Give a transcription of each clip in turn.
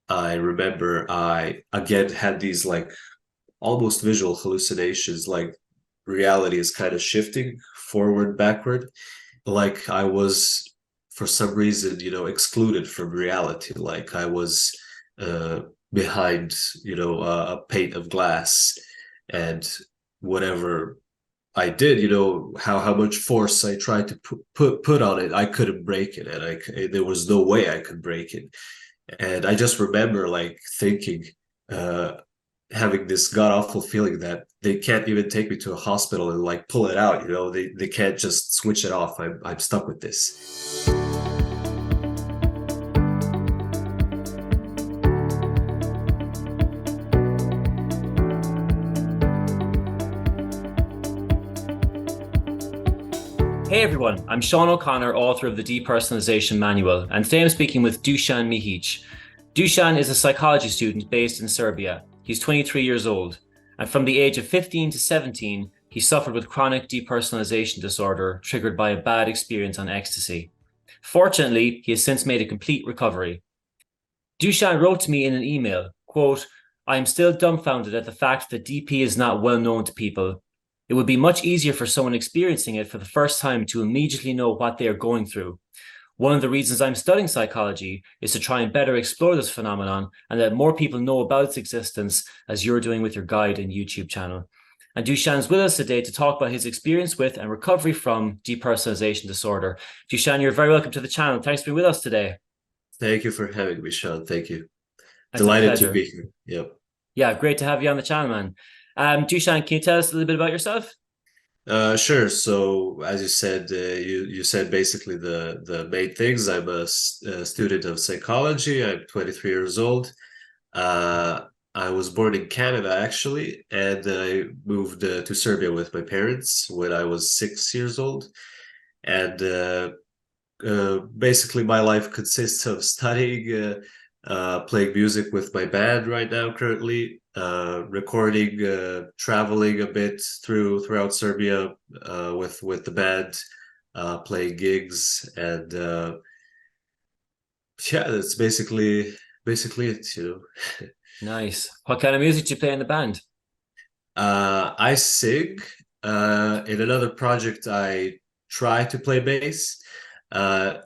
I remember I again had these like almost visual hallucinations, like reality is kind of shifting forward, backward. Like I was, for some reason, excluded from reality. Like I was uh, behind, a pane of glass, and whatever I did, how much force I tried to put on it, I couldn't break it, and there was no way I could break it. And I just remember like thinking, uh, having this god awful feeling that they can't even take me to a hospital and like pull it out. They can't just switch it off. I'm stuck with this. Hey everyone, I'm Sean O'Connor, author of the Depersonalization Manual, and today I'm speaking with Dušan Mihic. Dušan is a psychology student based in Serbia. He's 23 years old, and from the age of 15 to 17, he suffered with chronic depersonalization disorder triggered by a bad experience on ecstasy. Fortunately, he has since made a complete recovery. Dušan wrote to me in an email, quote, "I am still dumbfounded at the fact that DP is not well known to people. It would be much easier for someone experiencing it for the first time to immediately know what they are going through. One of the reasons I'm studying psychology is to try and better explore this phenomenon and let more people know about its existence, as you're doing with your guide and YouTube channel." And Dušan's with us today to talk about his experience with and recovery from depersonalization disorder. Dušan, you're very welcome to the channel. Thanks for being with us today. Thank you for having me, Sean. Thank you. It's a Delighted to pleasure. be here. Yep. Yeah, great to have you on the channel, man. Dušan, can you tell us a little bit about yourself? Sure. So, as you said, you said basically the main things. I'm a student of psychology. I'm 23 years old. Uh, I was born in Canada actually, and I moved to Serbia with my parents when I was 6 years old. And basically, my life consists of studying, playing music with my band right now, currently, recording, traveling a bit throughout Serbia with the band, playing gigs, and yeah, that's basically it. Nice. What kind of music do you play in the band? I sing. In another project, I try to play bass.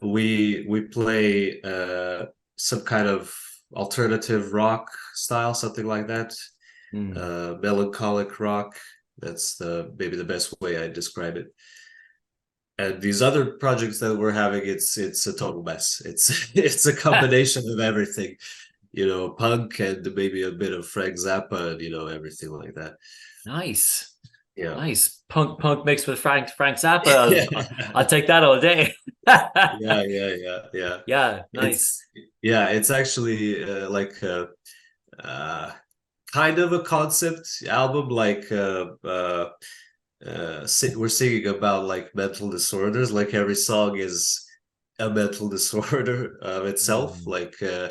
We play some kind of alternative rock style, something like that. Hmm. Melancholic rock. That's the maybe the best way I describe it. And these other projects that we're having, it's a total mess. It's it's a combination of everything, punk and maybe a bit of Frank Zappa and everything like that. Nice. Yeah. Nice. Punk mixed with Frank Zappa. I'll take that all day. Yeah. Yeah, nice. It's actually uh, kind of a concept album. Like we're singing about like mental disorders. Like every song is a mental disorder of itself. Hmm. Like uh,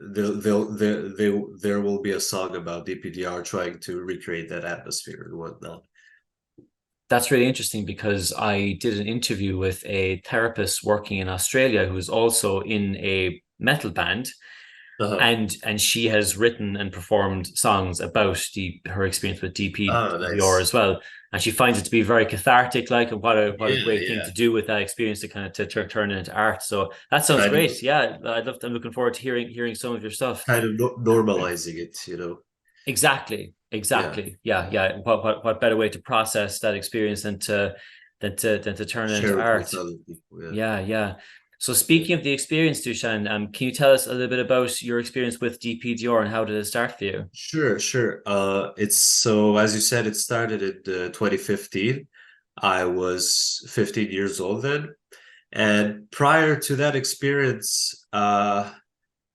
there will be a song about DPDR trying to recreate that atmosphere and whatnot. That's really interesting because I did an interview with a therapist working in Australia who's also in a metal band. Uh-huh. And she has written and performed songs about her experience with Oh, DPDR nice. as well, and she finds it to be very cathartic, like, and what a Yeah, great thing yeah. to do with that experience to kind of turn it into art. So that sounds Kind of great. Yeah, I'm looking forward to hearing some of your stuff. normalizing it. Yeah. Exactly. Yeah. What better way to process that experience than to turn it into Share it with art? other people. Yeah. Yeah. So Yeah. speaking of the experience, Dušan, can you tell us a little bit about your experience with DPDR and how did it start for you? Sure. It's so as you said, it started in 2015. I was 15 years old then, and prior to that experience,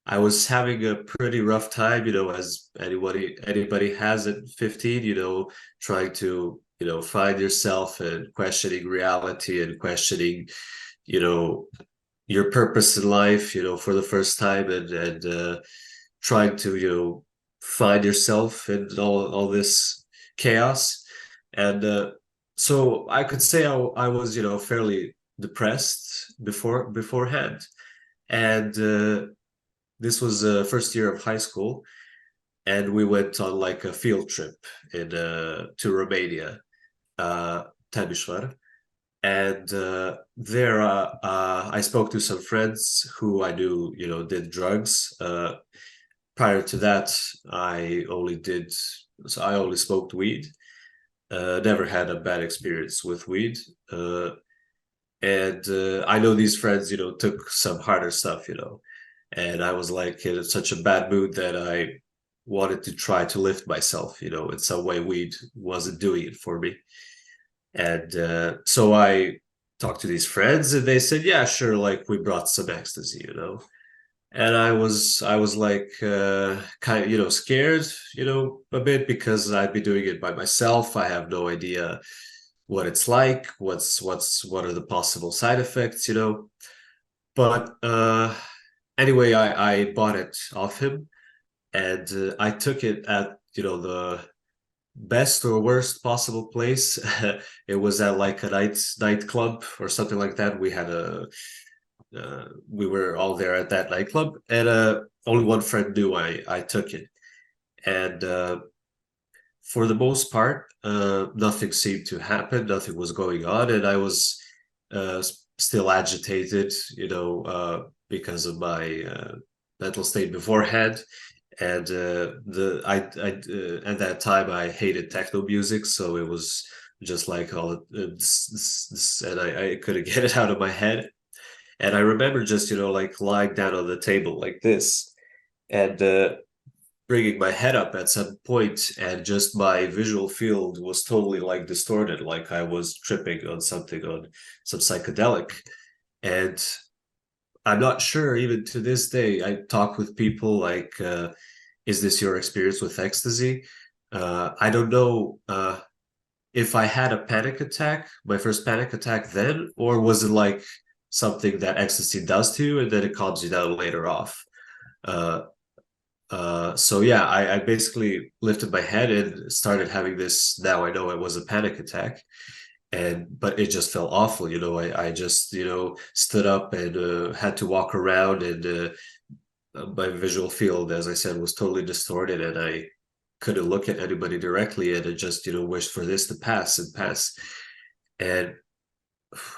I was having a pretty rough time, as anybody has at 15, trying to, find yourself and questioning reality and questioning, you know, your purpose in life, for the first time and trying to, find yourself in all this chaos. And so I could say I was, fairly depressed beforehand. And this was first year of high school, and we went on like a field trip in to Romania, Timișoara. And there I spoke to some friends who I knew, did drugs. Prior to that, I only smoked weed. Never had a bad experience with weed. And I know these friends, took some harder stuff, and I was like in such a bad mood that I wanted to try to lift myself, in some way. Weed wasn't doing it for me. And so I talked to these friends, and they said, yeah, sure, like we brought some ecstasy, and I was like kind of, scared, a bit, because I'd be doing it by myself. I have no idea what it's like, what are the possible side effects, but anyway, I bought it off him, and I took it at, the best or worst possible place. It was at like a nightclub or something like that. We were all there at that nightclub, and only one friend knew I took it. And for the most part, nothing seemed to happen, nothing was going on, and I was uh, still agitated, because of my mental state beforehand. And at that time I hated techno music, so it was just like all and I couldn't get it out of my head. And I remember just, like lying down on the table like this, and bringing my head up at some point, and just my visual field was totally like distorted, like I was tripping on something, on some psychedelic. And I'm not sure, even to this day. I talk with people like, is this your experience with ecstasy? I don't know if I had a panic attack, my first panic attack then, or was it like something that ecstasy does to you and then it calms you down later off. Uh, so yeah, I basically lifted my head and started having this. Now I know it was a panic attack, but it just felt awful. I just stood up and had to walk around, and my visual field, as I said, was totally distorted, and I couldn't look at anybody directly, and I just wished for this to pass and pass. And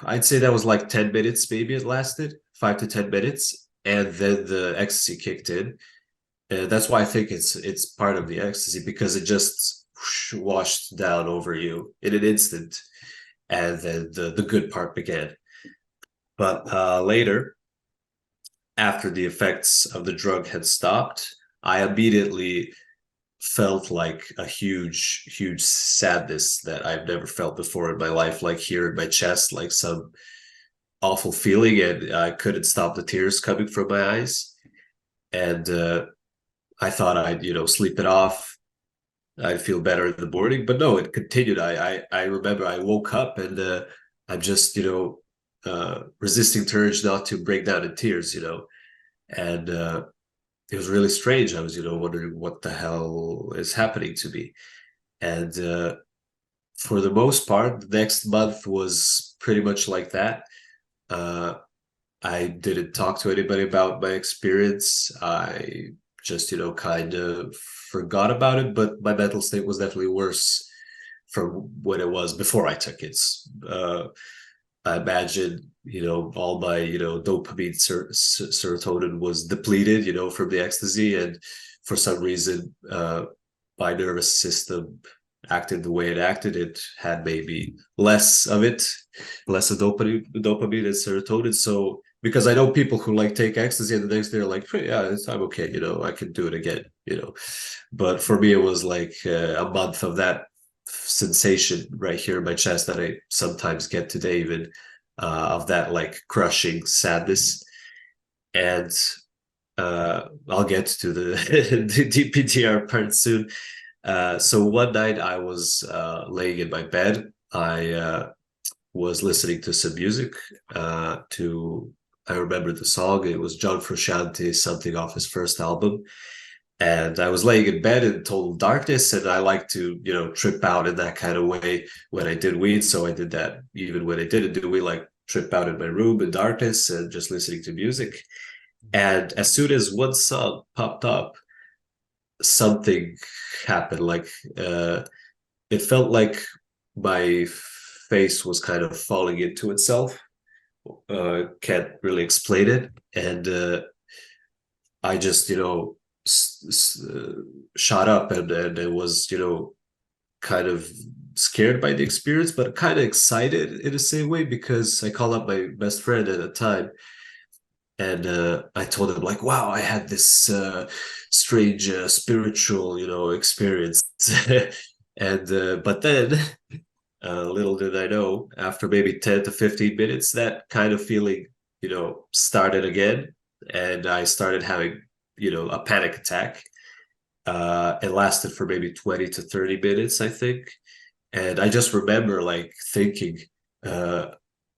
I'd say that was like 10 minutes, maybe it lasted 5 to 10 minutes, and then the ecstasy kicked in. That's why I think it's part of the ecstasy, because it just washed down over you in an instant, and then the good part began. But later, after the effects of the drug had stopped, I immediately felt like a huge, huge sadness that I've never felt before in my life, like here in my chest, like some awful feeling, and I couldn't stop the tears coming from my eyes. And I thought I'd, sleep it off. I'd feel better in the morning, but no, it continued. I remember I woke up, and I'm just, resisting the urge not to break down in tears, and it was really strange. I was, wondering what the hell is happening to me. And for the most part, the next month was pretty much like that. Uh, I didn't talk to anybody about my experience. I just, kind of forgot about it, but my mental state was definitely worse from what it was before I took it. I imagine, all my, dopamine, serotonin was depleted, from the ecstasy. And for some reason, my nervous system acted the way it acted. It had maybe less of it, less of dopamine and serotonin. So, because I know people who like take ecstasy and the next day they're like, hey, yeah, I'm okay, I can do it again, But for me, it was like a month of that sensation right here in my chest that I sometimes get today, even of that like crushing sadness. And I'll get to the, the DPDR part soon. So one night I was laying in my bed. I was listening to some music. I remember the song. It was John Frusciante, something off his first album. And I was laying in bed in total darkness, and I like to, trip out in that kind of way when I did weed. So I did that even when I didn't do weed, like trip out in my room in darkness and just listening to music. And as soon as one song popped up, something happened. Like it felt like my face was kind of falling into itself. Can't really explain it. And I just, shot up, and it was, kind of scared by the experience, but kind of excited in the same way because I called up my best friend at the time, and I told him like, "Wow, I had this strange spiritual, experience." And but then, little did I know, after maybe 10 to 15 minutes, that kind of feeling, started again, and I started having, a panic attack. It lasted for maybe 20 to 30 minutes, I think. And I just remember like thinking, uh,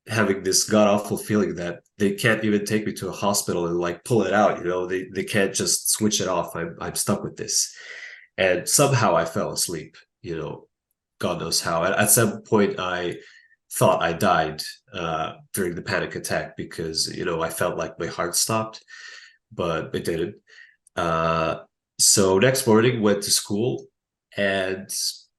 having this god awful feeling that they can't even take me to a hospital and like pull it out. They can't just switch it off. I'm stuck with this. And somehow I fell asleep. God knows how. At some point, I thought I died during the panic attack because I felt like my heart stopped, but it didn't. Uh, so next morning, went to school and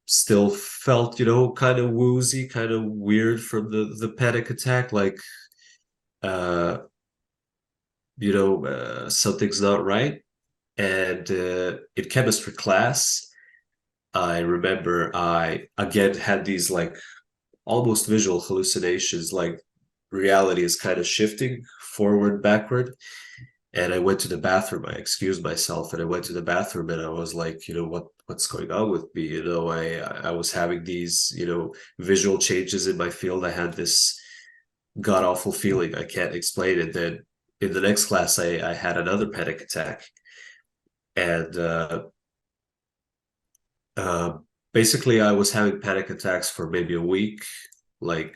still felt, kind of woozy, kind of weird from the panic attack. Like, uh, something's not right. And in chemistry class, I remember I again had these like almost visual hallucinations, like reality is kind of shifting forward, backward. And I went to the bathroom. I excused myself, and I went to the bathroom, and I was like, what's going on with me? I was having these, visual changes in my field. I had this god awful feeling. I can't explain it. Then in the next class, I had another panic attack, and uh, basically I was having panic attacks for maybe a week, like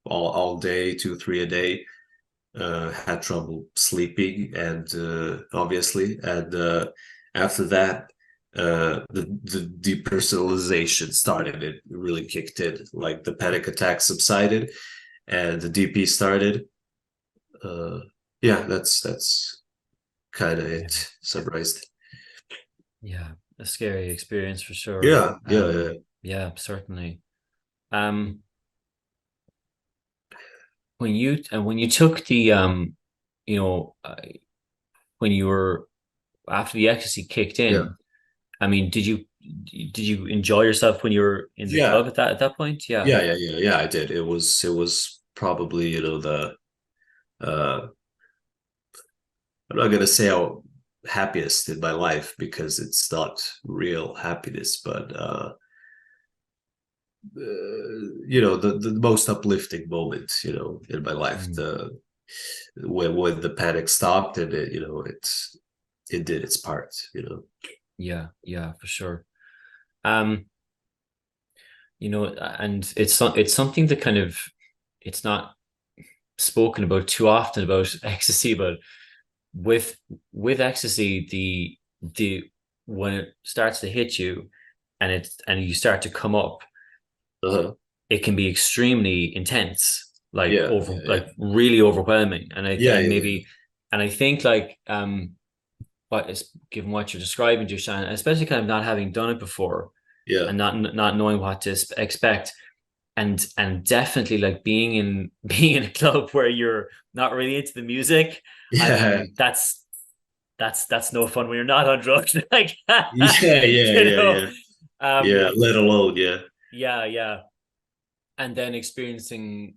all day, two, three a day. Had trouble sleeping, and obviously, and after that, the depersonalization started. It really kicked in. Like the panic attack subsided, and the DP started. Uh, yeah, that's kind of Yeah. it summarized. Yeah, a scary experience for sure. Yeah, yeah, yeah, Yeah, certainly. Um, when you took the you know, when you were after the ecstasy kicked yeah, in, I mean, did you enjoy yourself when you were in the yeah, club at that point? Yeah. yeah, yeah, yeah, yeah. I did. It was probably the uh I'm not gonna say how happiest in my life because it's not real happiness, but the most uplifting moment, in my life. Mm. The when the panic stopped, and it did its part. Yeah, yeah, for sure. Um, and it's something that kind of it's not spoken about too often about ecstasy, but with with ecstasy, the when it starts to hit you and you start to come up, Uh-huh. it can be extremely intense, Yeah, yeah, yeah, like really overwhelming. yeah, yeah, yeah, And I think like what is given what you're describing, Dušan, especially kind of not having done it before yeah, and not knowing what to expect, and definitely like being in being in a club where you're not really into the music. I yeah, mean, that's no fun when you're not on drugs. Like, yeah, yeah, you yeah, know, yeah, um, yeah. Let alone, yeah, yeah, yeah, and then experiencing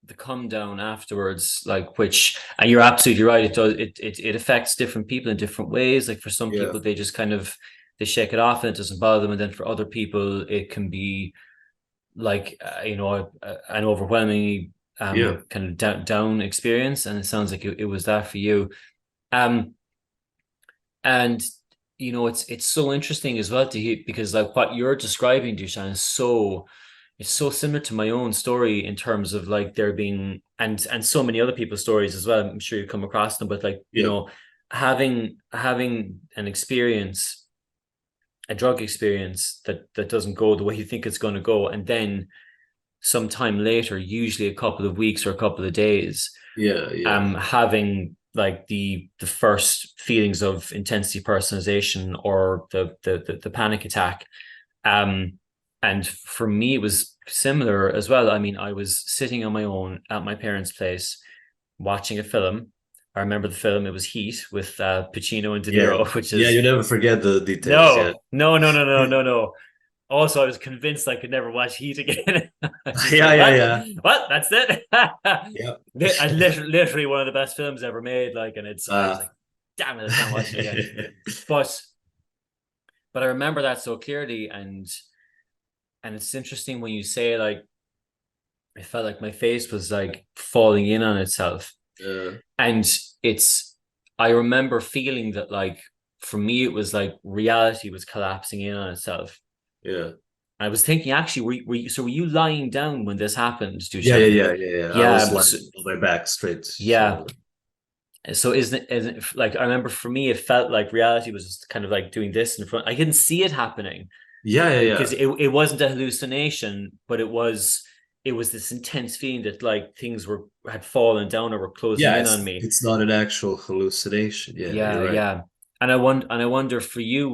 the come down afterwards, like which, and you're absolutely right. It does. It affects different people in different ways. Like for some yeah, people, they just kind of they shake it off and it doesn't bother them, and then for other people, it can be like an overwhelmingly yeah, kind of down experience, and it sounds like it was that for you. Um, and it's so interesting as well to hear because like what you're describing, Dušan, is so it's so similar to my own story in terms of like there being and so many other people's stories as well. I'm sure you come across them, but like yeah, having an experience, a drug experience that doesn't go the way you think it's going to go, and then sometime later, usually a couple of weeks or a couple of days, yeah, yeah, having like the first feelings of intensity personalization or the panic attack. And for me, it was similar as well. I mean, I was sitting on my own at my parents' place watching a film. I remember the film. It was Heat with Pacino and De Yeah. Niro, which Yeah, is you never forget the details. Yeah. no. Also, I was convinced I could never watch Heat again. I was Yeah, like, yeah, what? yeah. What? That's it? Yeah. Literally one of the best films ever made. Like, and I was Uh, like, damn it, I can't watch it again. But I remember that so clearly, and it's interesting when you say like I felt like my face was like falling in on itself. uh, And I remember feeling that like for me it was like reality was collapsing in on itself. yeah. I was thinking actually were you lying down when this happened, Yeah, Dušan? yeah, yeah, yeah, yeah. I was Yeah, lying on my back straight. yeah. So So isn't it like I remember for me it felt like reality was just kind of like doing this in front. I didn't see it happening yeah, yeah, because yeah. it wasn't a hallucination, but it was this intense feeling that like things had fallen down or were closing Yeah, in on me. it's not an actual hallucination. Yeah, Yeah, you're right. yeah. And I wonder for you,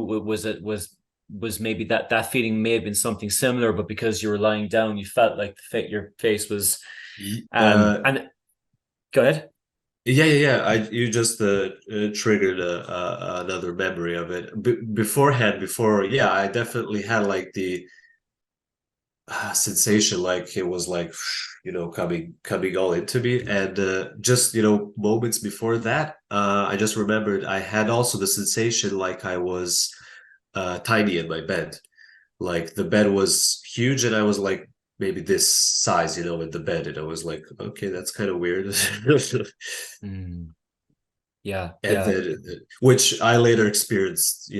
was maybe that feeling may have been something similar, but because you were lying down, you felt like your face was and go ahead. Yeah, yeah, yeah. You just triggered another memory of it. Beforehand, before, yeah, I definitely had like the sensation, like it was like coming all into me, and just moments before that, I just remembered I had also the sensation like I was tiny in my bed. Like the bed was huge, and I was like maybe this size, in the bed, and I was like, okay, that's kind of weird. Mm, yeah, And yeah, then, which I later experienced,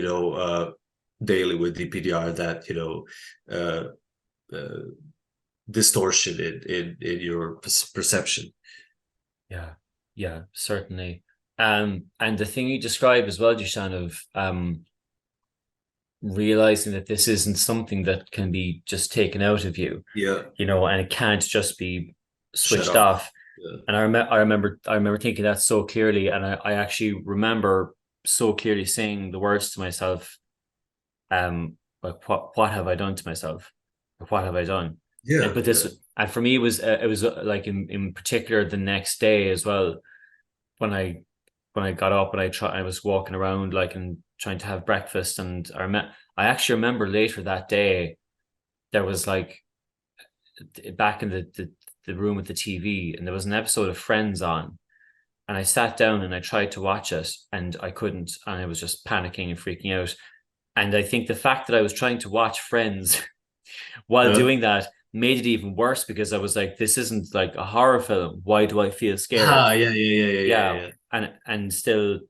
daily with DPDR, that uh, uh, distortion in your perception. yeah, yeah, certainly. And the thing you describe as well, Dušan, of realizing that this isn't something that can be just taken out of you, Yeah, and it can't just be shut switched off. off. Yeah, And I remember thinking that so clearly, and I actually remember so clearly saying the words to myself, like what have I done to myself? What have I done? And yeah, but yeah, this, and for me it was like in particular the next day as well, when I got up and I was walking around like and trying to have breakfast, and I actually remember later that day there was like back in the room with the TV, and there was an episode of Friends on, and I sat down and I tried to watch it and I couldn't, and I was just panicking and freaking out. And I think the fact that I was trying to watch Friends while yeah. doing that made it even worse, because I was like, this isn't like a horror film. Why do I feel scared? Ah, yeah, yeah, yeah, yeah, Yeah. yeah, And still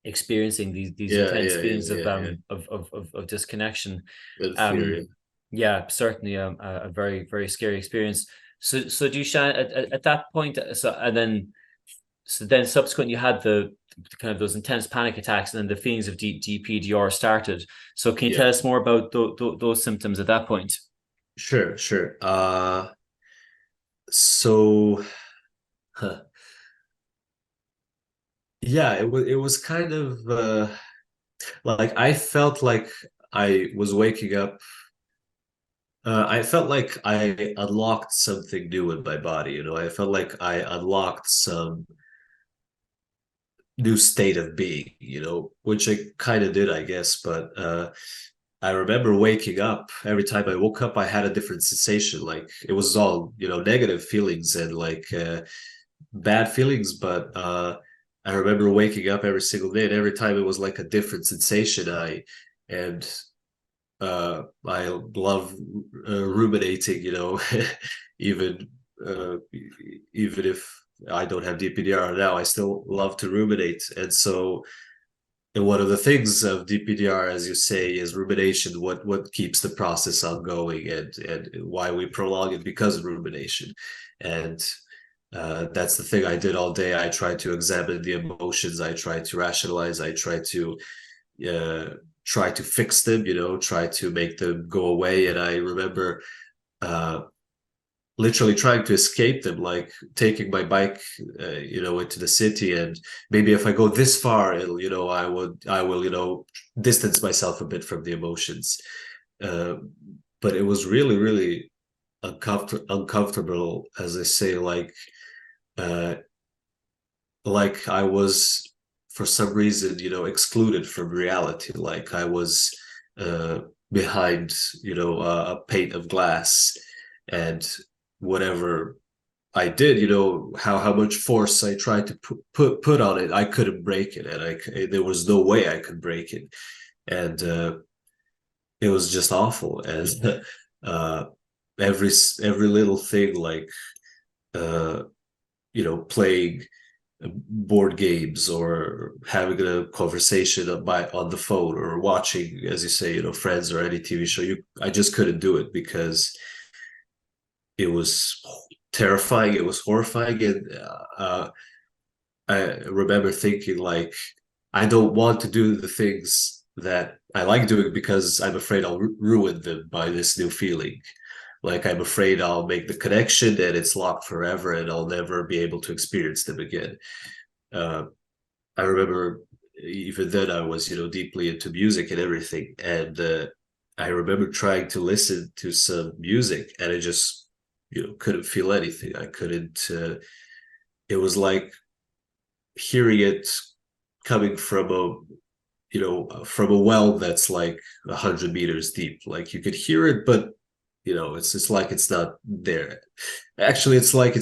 experiencing these yeah, intense yeah, yeah, feelings yeah, yeah. of disconnection. With Um fear. yeah, certainly a very, very scary experience. So Dušan, at that point, so then subsequently you had the kind of those intense panic attacks, and then the feelings of DPDR started. So can you Yeah, tell us more about those symptoms at that point? sure, sure. So, huh. Yeah, it was kind of like I felt like I was waking up. I felt like I unlocked something new in my body. I felt like I unlocked some new state of being, which I kind of did, I guess. But I remember waking up. Every time I woke up, I had a different sensation. Like it was all, negative feelings and like bad feelings. But I remember waking up every single day, and every time it was like a different sensation. And I love ruminating, even even if I don't have DPDR now, I still love to ruminate. And so, and one of the things of DPDR, as you say, is rumination. What keeps the process ongoing, and why we prolong it because of rumination. And that's the thing I did all day. I tried to examine the emotions. I tried to rationalize. I tried to uh, try to fix them, try to make them go away. And I remember uh, literally trying to escape them, like taking my bike, into the city, and maybe if I go this far, it'll, I will, distance myself a bit from the emotions. Uh, but it was really, really uncomfortable, as I say, uh, like I was for some reason, excluded from reality, like I was uh, behind, a pane of glass, and whatever I did, how much force I tried to put on it, I couldn't break it, and there was no way I could break it, and it was just awful. And uh, every little thing, like uh, playing board games or having a conversation on the phone or watching, as you say, Friends or any TV show, I just couldn't do it because it was terrifying, it was horrifying, and I remember thinking, like, I don't want to do the things that I like doing because I'm afraid I'll ruin them by this new feeling. Like, I'm afraid I'll make the connection and it's locked forever and I'll never be able to experience them again. Uh, I remember even then I was, deeply into music and everything. And I remember trying to listen to some music and I just, couldn't feel anything. I couldn't, it was like hearing it coming from from a well that's like 100 meters deep. Like you could hear it, but it's like it's not there. Actually, it's like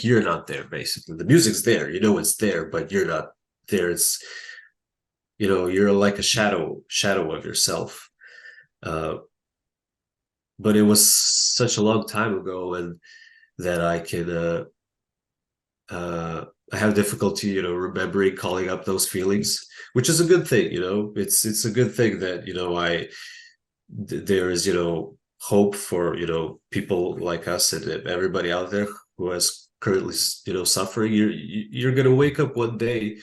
you're not there. Basically, the music's there. It's there, but you're not there. It's you're like a shadow of yourself. Uh, but it was such a long time ago, and that I can I have difficulty, remembering calling up those feelings, which is a good thing. It's a good thing that there is, hope for, people like us and everybody out there who is currently, suffering. You're gonna wake up one day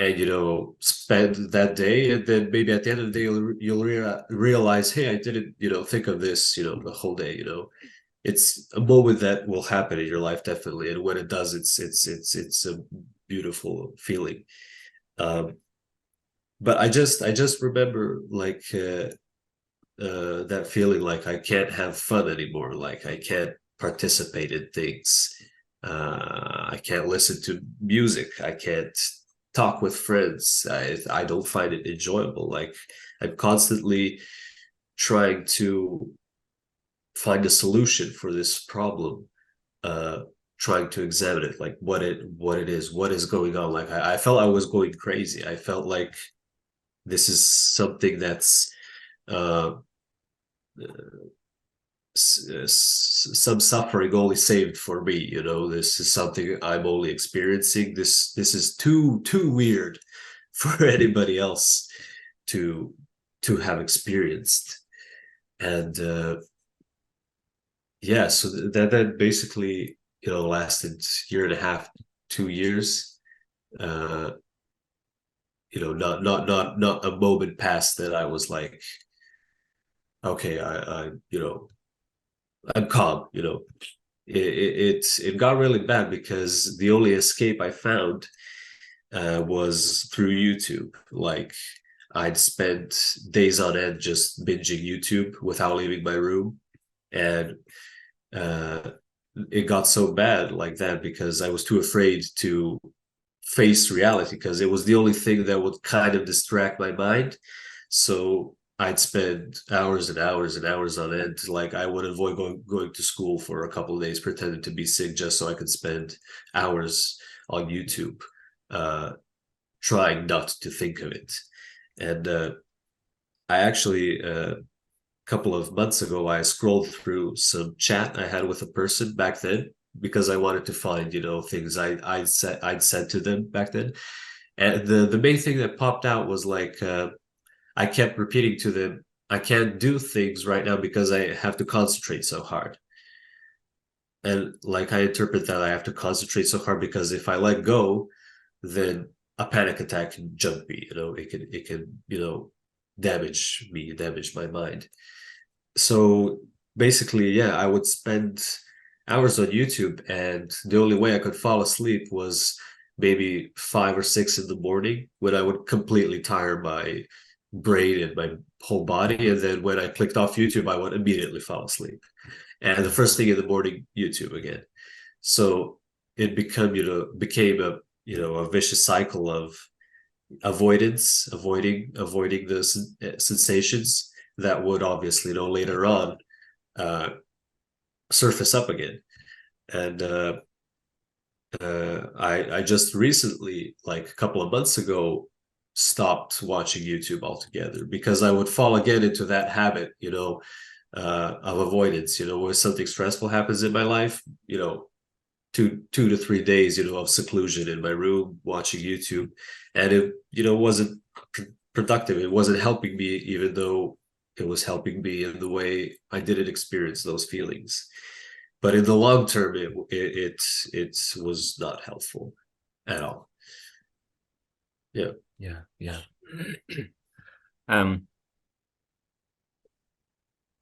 and spend that day, and then maybe at the end of the day you'll realize, hey, I didn't, think of this, the whole day. It's a moment that will happen in your life, definitely, and when it does, it's a beautiful feeling. um but I just remember, like, that feeling like I can't have fun anymore, like I can't participate in things, I can't listen to music, I can't talk with friends, I don't find it enjoyable. Like, I'm constantly trying to find a solution for this problem, uh trying to examine it, like what it is, what is going on. Like, I felt I was going crazy. I felt like this is something that's uh some suffering only saved for me. This is something I'm only experiencing. This is too weird for anybody else to have experienced. And yeah, so that basically, lasted year and a half, 2 years. uh not a moment passed that I was like, okay, I I'm calm. It got really bad because the only escape I found was through YouTube. Like, I'd spent days on end just binging YouTube without leaving my room, and uh, it got so bad like that because I was too afraid to face reality, because it was the only thing that would kind of distract my mind. So I'd spend hours and hours and hours on end. Like, I would avoid going to school for a couple of days, pretending to be sick just so I could spend hours on YouTube, uh, trying not to think of it. And I actually, a couple of months ago, I scrolled through some chat I had with a person back then because I wanted to find, things I'd said to them back then. And the main thing that popped out was like, I kept repeating to them, I can't do things right now because I have to concentrate so hard. And like, I interpret that I have to concentrate so hard because if I let go, then a panic attack can jump me. It can damage me, damage my mind. So basically, yeah, I would spend hours on YouTube, and the only way I could fall asleep was maybe 5 or 6 in the morning, when I would completely tire my brain and my whole body. And then when I clicked off YouTube, I would immediately fall asleep. And the first thing in the morning, YouTube again. So it became a a vicious cycle of avoidance, avoiding the sensations that would obviously, later on, uh, surface up again. And I just recently, like a couple of months ago, stopped watching YouTube altogether, because I would fall again into that habit, of avoidance. When something stressful happens in my life, 2 to 3 days, of seclusion in my room watching YouTube, and it, wasn't productive. It wasn't helping me, even though it was helping me in the way I didn't experience those feelings. But in the long term, it was not helpful at all. Yeah. Yeah. um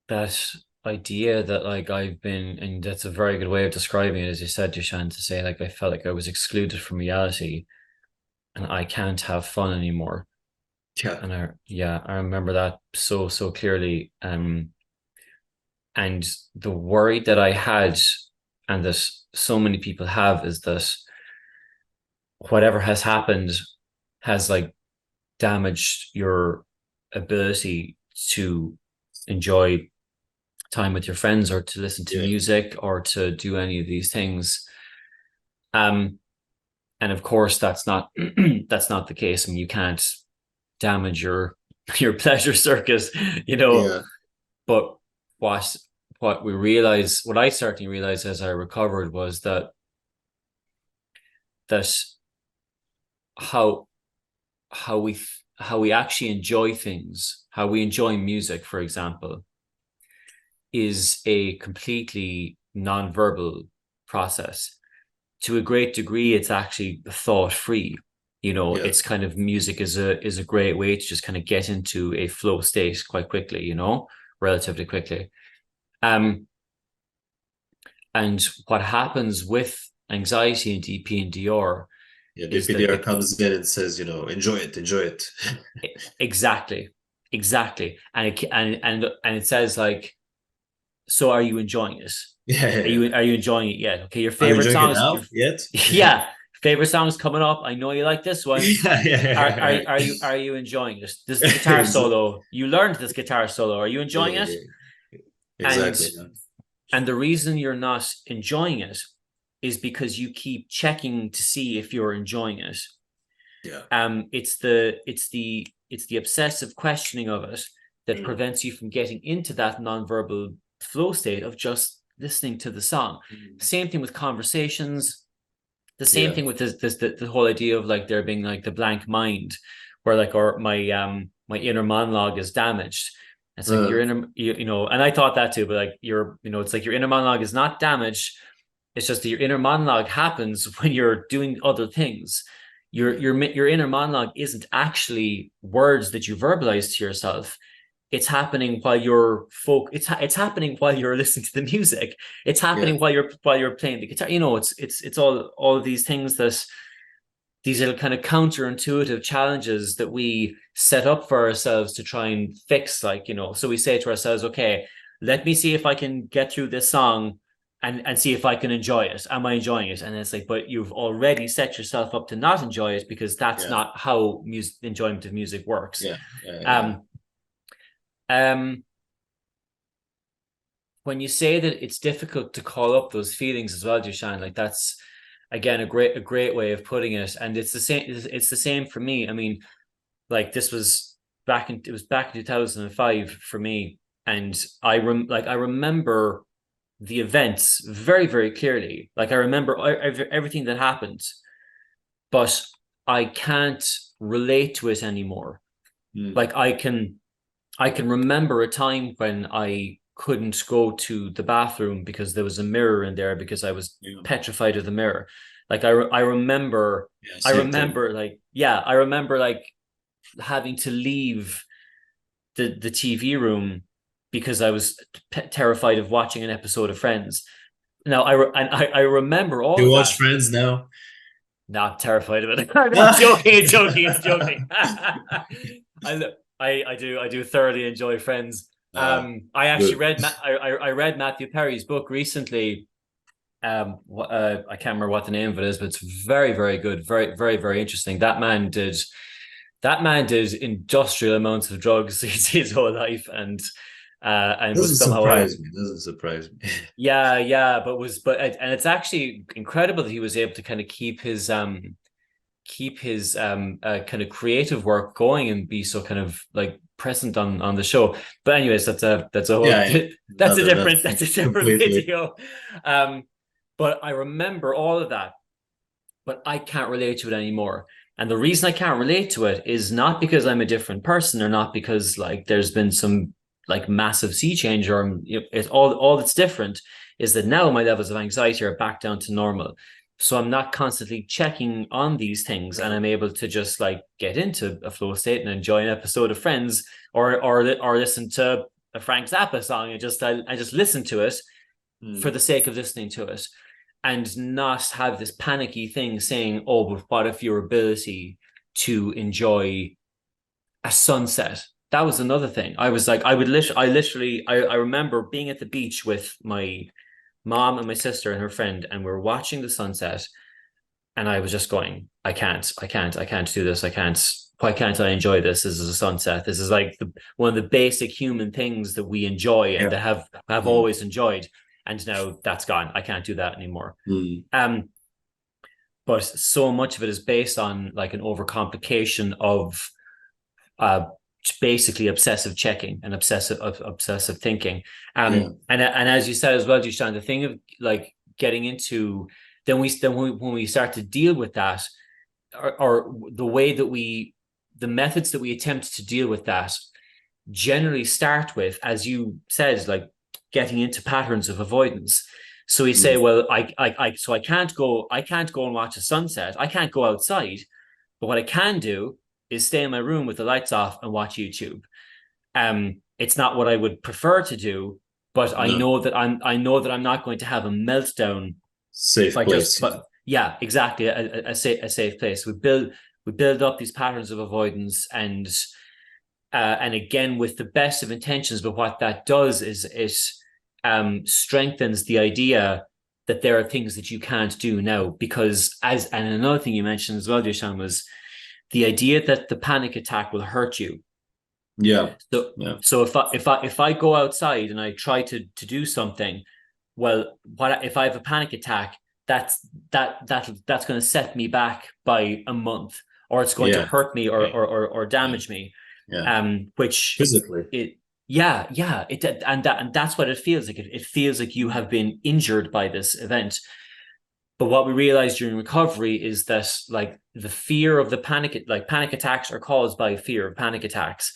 that idea that like I've been, and that's a very good way of describing it, as you said, Dušan, to say like I felt like I was excluded from reality and I can't have fun anymore. Yeah. And I remember that so clearly. And the worry that I had, and that so many people have, is that whatever has happened has like damaged your ability to enjoy time with your friends, or to listen to Yeah. music, or to do any of these things. And of course that's not that's not the case. I mean, you can't damage your pleasure circuit, Yeah. but what what I certainly realized as I recovered, was that how how we how we actually enjoy things, how we enjoy music, for example, is a completely non-verbal process. To a great degree, it's actually thought free. Yeah. It's kind of, music is a great way to just kind of get into a flow state quite quickly, relatively quickly. And what happens with anxiety and DPDR Yeah. is that DPDR comes in and says, enjoy it, enjoy it. exactly, and it says like, so are you enjoying it? Yeah, yeah, Are yeah. you enjoying it yet? Okay, your Are you favorite enjoying it song is now yet? yeah, favorite song is coming up. I know you like this one. Yeah, yeah, Are you enjoying this? This is the guitar solo. You learned this guitar solo. Are you enjoying yeah, it? yeah. And Exactly. and the reason you're not enjoying it is because you keep checking to see if you're enjoying it. Yeah. It's the obsessive questioning of it that prevents you from getting into that nonverbal flow state of just listening to the song. Same thing with conversations. The same thing with the whole idea of like there being like the blank mind, where like, or my inner monologue is damaged. It's like your inner, and I thought that too, but like it's like your inner monologue is not damaged. It's just that your inner monologue happens when you're doing other things. Your inner monologue isn't actually words that you verbalize to yourself. It's happening while you're it's happening while you're listening to the music. It's happening Yeah. while you're playing the guitar. It's all of these things, that these little kind of counterintuitive challenges that we set up for ourselves to try and fix. Like, so we say to ourselves, okay, let me see if I can get through this song and see if I can enjoy it. Am I enjoying it? And it's like, but you've already set yourself up to not enjoy it, because that's not how enjoyment of music works. Yeah. Yeah. When you say that it's difficult to call up those feelings as well, Dušan, like that's again a great way of putting it. And it's the same for me. I mean, like it was back in 2005 for me, and I remember the events very, very clearly. Like I remember everything that happened, but I can't relate to it anymore. Like I can remember a time when I couldn't go to the bathroom because there was a mirror in there, because I was petrified of the mirror. Like I remember I remember like having to leave the TV room because I was terrified of watching an episode of Friends. Now I remember all Do you of watch that. Friends now? Not terrified of it. I'm joking. It's joking. It's joking. I do thoroughly enjoy Friends. I actually Good. read I read Matthew Perry's book recently. I can't remember what the name of it is, but it's very, very good, very, very, very interesting. That man did industrial amounts of drugs his whole life, and Doesn't was somehow able. surprise me. Doesn't surprise me. Yeah, and it's actually incredible that he was able to kind of keep his kind of creative work going and be so kind of like present on the show. But anyways, that's a whole Yeah, yeah. that's a Another, different that's that's a different completely. video. Um, but I remember all of that, but I can't relate to it anymore. And the reason I can't relate to it is not because I'm a different person, or not because like there's been some like massive sea change, or it's all that's different is that now my levels of anxiety are back down to normal. So I'm not constantly checking on these things, and I'm able to just like get into a flow state and enjoy an episode of Friends, or listen to a Frank Zappa song, and I just listen to it for the sake of listening to it, and not have this panicky thing saying, oh, but what if your ability to enjoy a sunset? That was another thing. I was like, I remember being at the beach with my mom and my sister and her friend, and we were watching the sunset, and I was just going, I can't do this. Why can't I enjoy this? This is a sunset. This is like one of the basic human things that we enjoy and Yeah. that have always enjoyed. And now that's gone. I can't do that anymore. But so much of it is based on like an overcomplication of basically obsessive checking and obsessive thinking. And as you said as well, Dušan, the thing of like getting into when we start to deal with that, or the methods that we attempt to deal with that generally start with, as you said, like getting into patterns of avoidance. So we say, well, I can't go and watch a sunset. I can't go outside, but what I can do is stay in my room with the lights off and watch YouTube. It's not what I would prefer to do, but I know that I'm not going to have a meltdown. Safe place. But yeah, exactly, a safe place. We build up these patterns of avoidance, and again, with the best of intentions, but what that does is it strengthens the idea that there are things that you can't do now, because and another thing you mentioned as well, Dušan, was the idea that the panic attack will hurt you. So if I go outside and I try to do something, well, what if I have a panic attack? That's going to set me back by a month, or it's going to hurt me or damage me. Which physically. and that's what it feels like. It feels like you have been injured by this event. But what we realized during recovery is that like the fear of the panic attacks are caused by fear of panic attacks.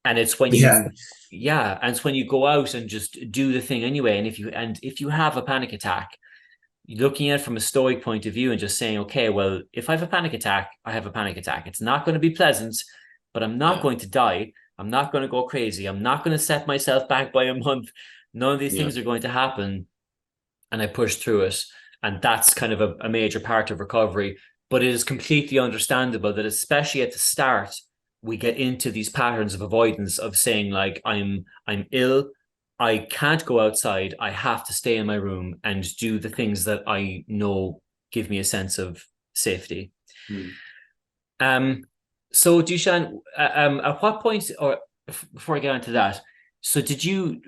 And it's when and it's when you go out and just do the thing anyway. And if you have a panic attack, looking at it from a stoic point of view and just saying, okay, well, if I have a panic attack, I have a panic attack. It's not going to be pleasant, but I'm not going to die. I'm not going to go crazy. I'm not going to set myself back by a month. None of these things are going to happen. And I push through it. And that's kind of a major part of recovery. But it is completely understandable that, especially at the start, we get into these patterns of avoidance of saying, like, I'm ill, I can't go outside, I have to stay in my room and do the things that I know give me a sense of safety. So Dušan, at what point, or before I get into that, so did you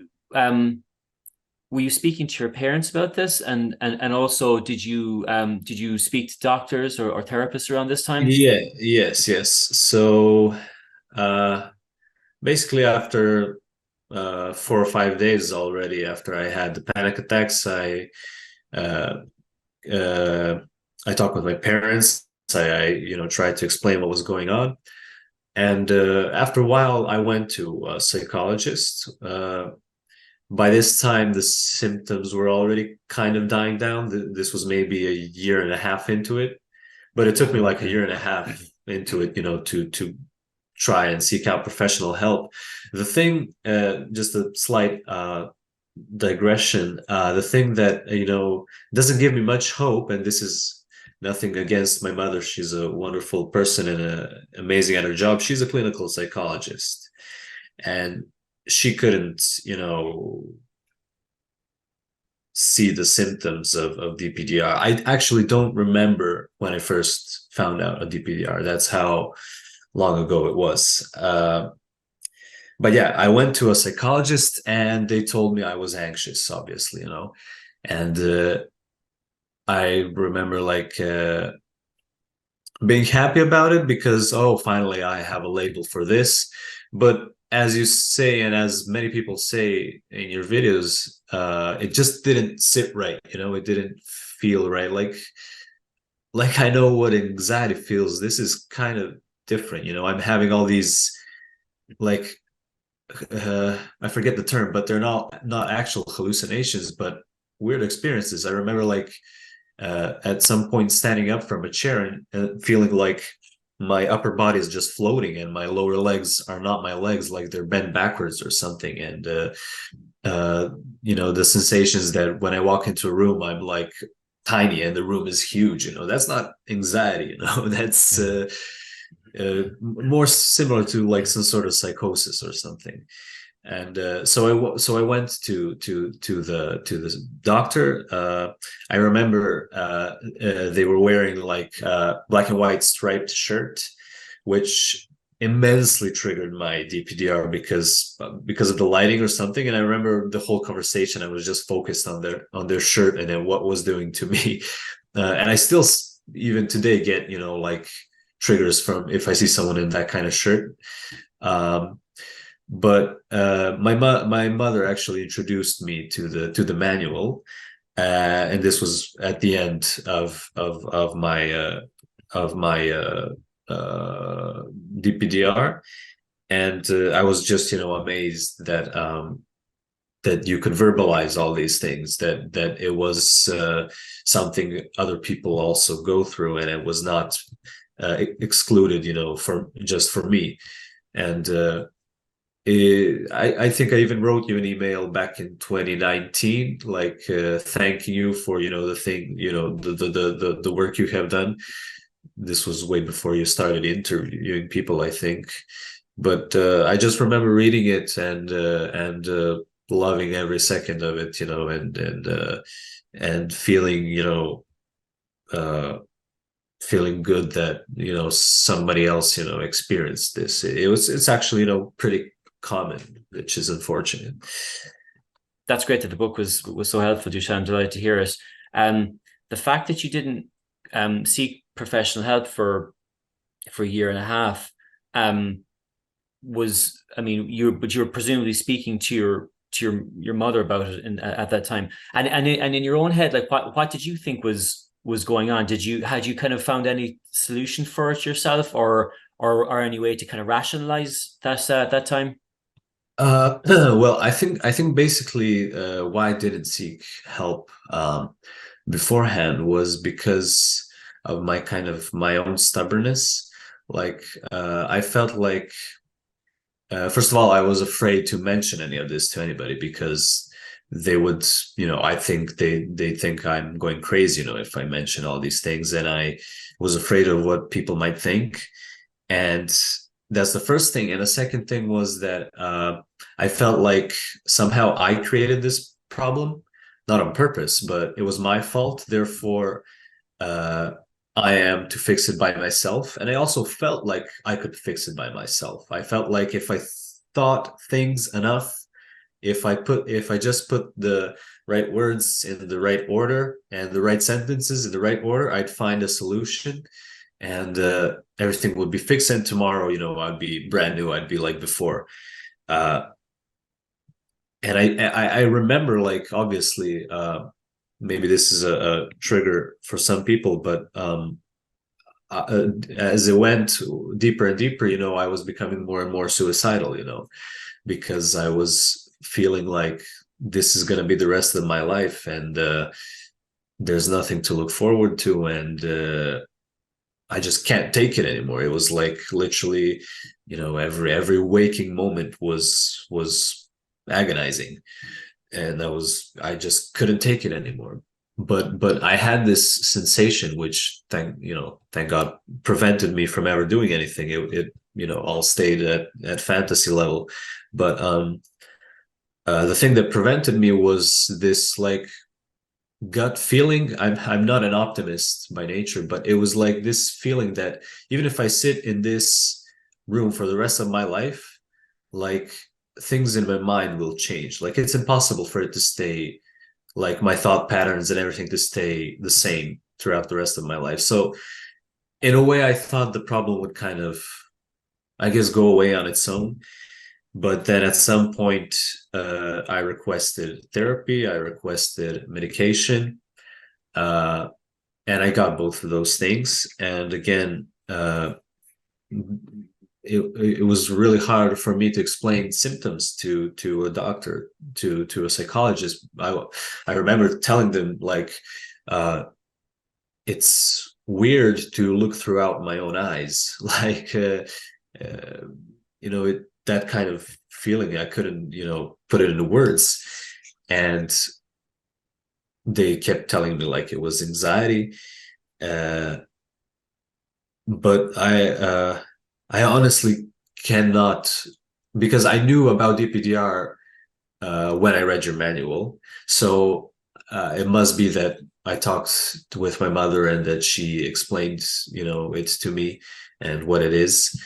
were you speaking to your parents about this, and also did you speak to doctors or therapists around this time? Yes. So basically after 4 or 5 days already after I had the panic attacks, I talked with my parents. I tried to explain what was going on, and after a while I went to a psychologist. By this time the symptoms were already kind of dying down. This was maybe a year and a half into it, but it took me like a year and a half into it, to try and seek out professional help. The thing, just a slight digression, the thing that, doesn't give me much hope, and this is nothing against my mother. She's a wonderful person and amazing at her job. She's a clinical psychologist, and she couldn't, see the symptoms of DPDR. I actually don't remember when I first found out a DPDR. That's how long ago it was. But yeah, I went to a psychologist and they told me I was anxious, obviously, and I remember being happy about it because, oh, finally I have a label for this. But as you say, and as many people say in your videos, it just didn't sit right. It didn't feel right. Like I know what anxiety feels. This is kind of different. I'm having all these I forget the term, but they're not actual hallucinations, but weird experiences. I remember at some point standing up from a chair and feeling like my upper body is just floating and my lower legs are not my legs, like they're bent backwards or something. And the sensations that when I walk into a room, I'm like tiny and the room is huge. That's not anxiety. That's more similar to like some sort of psychosis or something. And so I went to the doctor. I remember they were wearing black and white striped shirt, which immensely triggered my DPDR because of the lighting or something. And I remember the whole conversation. I was just focused on their shirt and then what was doing to me. And I still even today get triggers from if I see someone in that kind of shirt. But my mother actually introduced me to the manual, and this was at the end of my DPDR, and I was just amazed that you could verbalize all these things, that it was something other people also go through, and it was not excluded, for me. And I think I even wrote you an email back in 2019, thanking you for the work you have done. This was way before you started interviewing people, I think. But I just remember reading it and loving every second of it, and feeling feeling good that somebody else experienced this. It's actually pretty common, which is unfortunate. That's great that the book was so helpful, Dušan. I'm delighted to hear it. The fact that you didn't seek professional help for a year and a half was, you were presumably speaking to your mother about it at that time, and in your own head, what did you think was going on? Had you kind of found any solution for it yourself, or any way to kind of rationalize that at that time? Well, I think basically why I didn't seek help beforehand was because of my own stubbornness. I felt like first of all, I was afraid to mention any of this to anybody because they would, I think they think I'm going crazy, if I mention all these things, and I was afraid of what people might think. And that's the first thing. And the second thing was that I felt like somehow I created this problem, not on purpose, but it was my fault. Therefore, I am to fix it by myself. And I also felt like I could fix it by myself. I felt like if I thought things enough, if I just put the right words in the right order and the right sentences in the right order, I'd find a solution, and everything would be fixed. And tomorrow, I'd be brand new. I'd be like before. And I remember, obviously, maybe this is a trigger for some people, but as it went deeper and deeper, I was becoming more and more suicidal, because I was feeling like this is going to be the rest of my life, and there's nothing to look forward to. And I just can't take it anymore. It was like literally, every waking moment was agonizing, and I just couldn't take it anymore. But I had this sensation, which thank God, prevented me from ever doing anything. It all stayed at fantasy level, but the thing that prevented me was this like gut feeling. I'm not an optimist by nature, but it was like this feeling that even if I sit in this room for the rest of my life, like things in my mind will change. Like it's impossible for it to stay, like my thought patterns and everything to stay the same throughout the rest of my life. So in a way, I thought the problem would kind of, I guess, go away on its own. But then at some point, I requested therapy, I requested medication, uh, and I got both of those things. And again, it was really hard for me to explain symptoms to a doctor, to a psychologist. I remember telling them like, it's weird to look throughout my own eyes, like that kind of feeling. I couldn't put it into words, and they kept telling me like it was anxiety. uh, but I honestly cannot, because I knew about DPDR when I read your manual. So it must be that I talked with my mother and that she explained, it to me and what it is.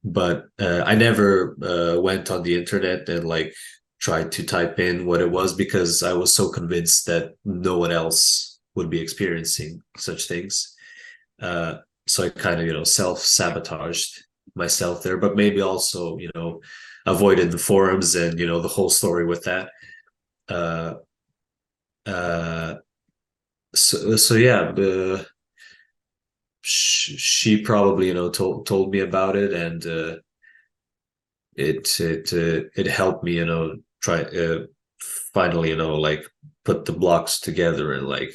But I never went on the internet and like tried to type in what it was, because I was so convinced that no one else would be experiencing such things. So I kind of, self-sabotaged myself there, but maybe also, avoided the forums and, the whole story with that. Uh, uh, so yeah, she probably, told me about it, and it helped me, try finally, like put the blocks together and like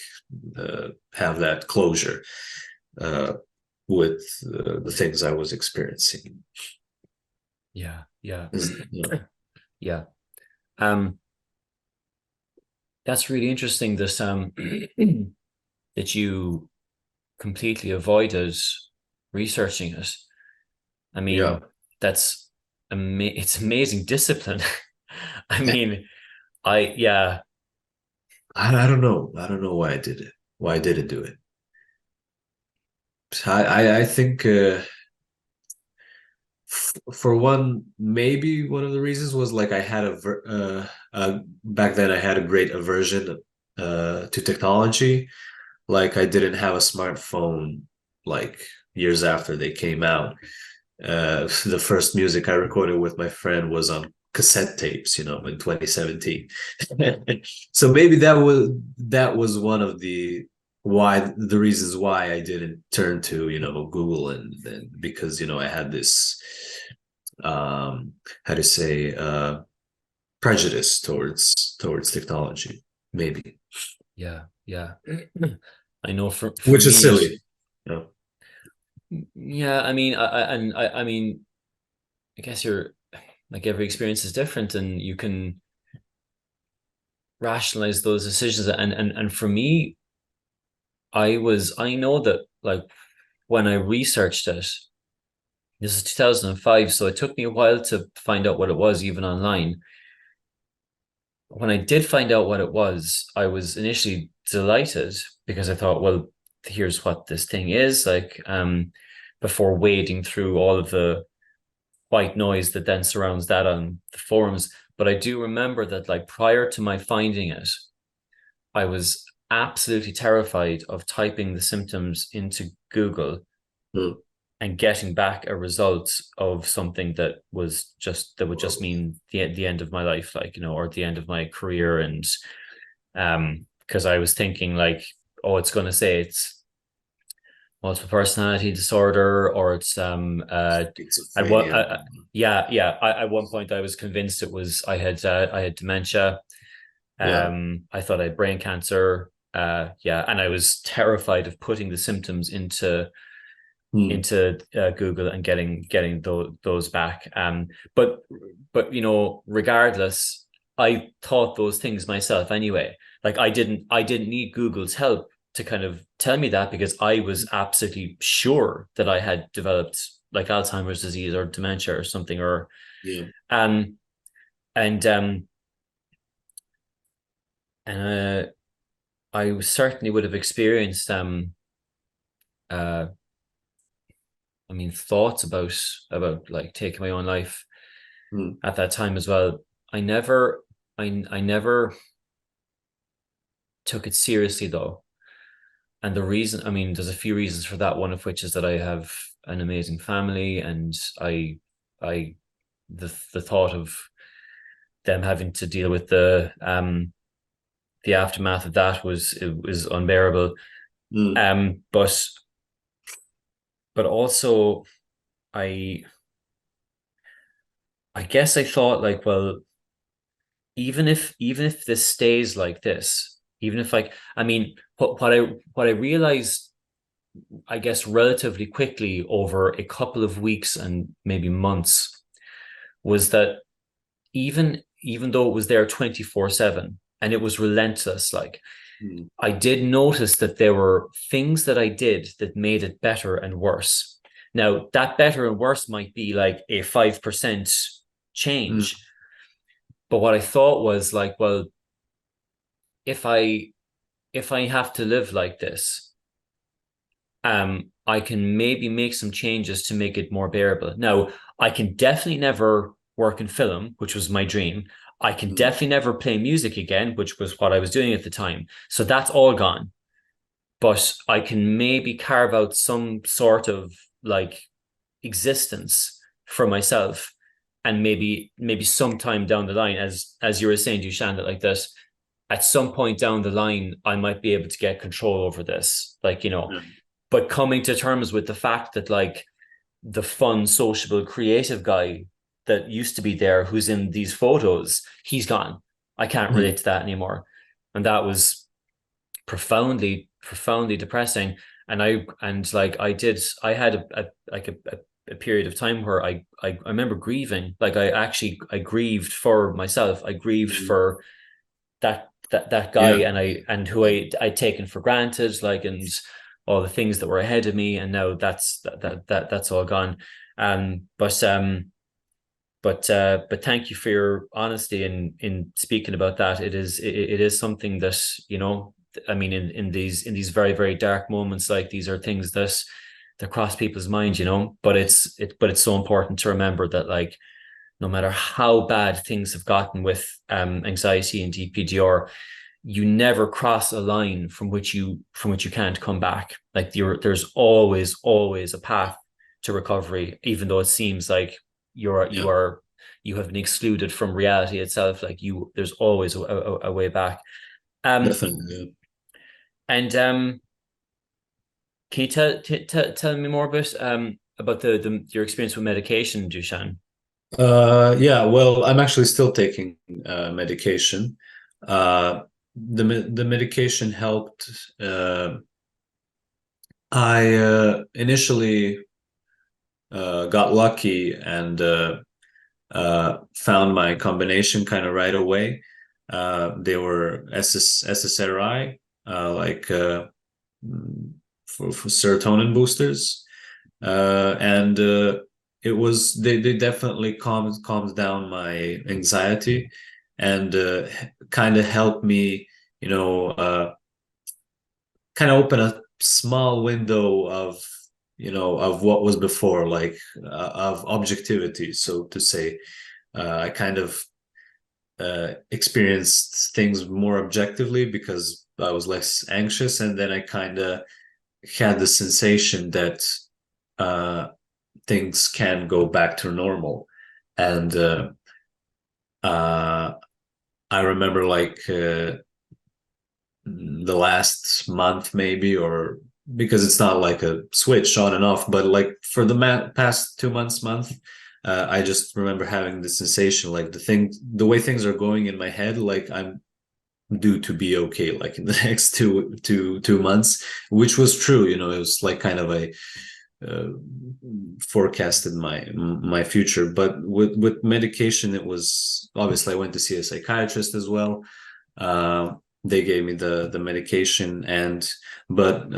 have that closure uh, with the things I was experiencing. Yeah, yeah, Yeah. yeah. That's really interesting. This that you completely avoided researching it. I Yeah. mean, that's it's amazing discipline. I mean, yeah, I don't know. I don't know why I did it. Why I didn't do it. I think for one, maybe one of the reasons was like I had back then I had a great aversion to technology. Like I didn't have a smartphone like years after they came out. The first music I recorded with my friend was on cassette tapes, in 2017. So maybe that was one of the reasons why I didn't turn to Google, and because I had this how to say prejudice towards technology, maybe, yeah, yeah. I know for which is me, silly. yeah. I mean, I mean, I guess you're like every experience is different, and you can rationalize those decisions. And for me, I know that like when I researched it, this is 2005, so it took me a while to find out what it was, even online. When I did find out what it was, I was initially delighted because I thought, well, here's what this thing is like, before wading through all of the white noise that then surrounds that on the forums. But I do remember that like prior to my finding it, I was absolutely terrified of typing the symptoms into Google Mm. and getting back a result of something that would just mean the end of my life, like, or the end of my career. And because I was thinking like, oh, it's going to say it's multiple personality disorder, or it's at what Schizophrenia. yeah, at one point I was convinced it was I had dementia. Yeah. I thought I had brain cancer. Yeah, and I was terrified of putting the symptoms into into Google and getting those back. But regardless, I thought those things myself anyway. Like I didn't need Google's help to kind of tell me that, because I was absolutely sure that I had developed like Alzheimer's disease or dementia or something, or Yeah. and I certainly would have experienced thoughts about like taking my own life at that time as well. I never took it seriously though. And the reason, there's a few reasons for that. One of which is that I have an amazing family, and the thought of them having to deal with the aftermath of that was unbearable. But also I guess I thought like, well, even if this stays like this, even if what I realized, I guess, relatively quickly over a couple of weeks and maybe months, was that even though it was there 24/7 and it was relentless, like I did notice that there were things that I did that made it better and worse. Now, that better and worse might be like a 5% change. But what I thought was like, well, if I have to live like this, I can maybe make some changes to make it more bearable. Now, I can definitely never work in film, which was my dream. I can definitely never play music again, which was what I was doing at the time. So that's all gone. But I can maybe carve out some sort of like existence for myself. And maybe sometime down the line, as you were saying, Dušan, that like this, at some point down the line, I might be able to get control over this. Like, but coming to terms with the fact that like the fun, sociable, creative guy that used to be there, who's in these photos, he's gone. I can't relate to that anymore. And that was profoundly depressing. And I had a period of time where I remember grieving. Like I grieved for myself. I grieved for that guy, and who I'd taken for granted, like, and all the things that were ahead of me. And now that's all gone. But thank you for your honesty in speaking about that. It is something that, in these very, very dark moments, like, these are things that cross people's minds, but it's so important to remember that, like, no matter how bad things have gotten with anxiety and DPDR, you never cross a line from which you can't come back. Like, there's always a path to recovery, even though it seems like you have been excluded from reality itself. Like, there's always a way back. Definitely. And can you tell me more about your experience with medication, Dušan? Yeah, well, I'm actually still taking medication. The medication helped. I initially got lucky and found my combination kind of right away. They were SSRI, for serotonin boosters, and it was they definitely calms down my anxiety, and kind of helped me, kind of open a small window of of what was before, like of objectivity, so to say. I kind of experienced things more objectively because I was less anxious, and then I kind of had the sensation that things can go back to normal. And I remember, like, the last month maybe, or because it's not like a switch on and off, but like for the past 2 months, I just remember having the sensation, like the way things are going in my head, like I'm due to be okay, like in the next two months, which was true. It was like kind of forecasted my future. But with medication, it was obviously I went to see a psychiatrist as well. They gave me the medication, but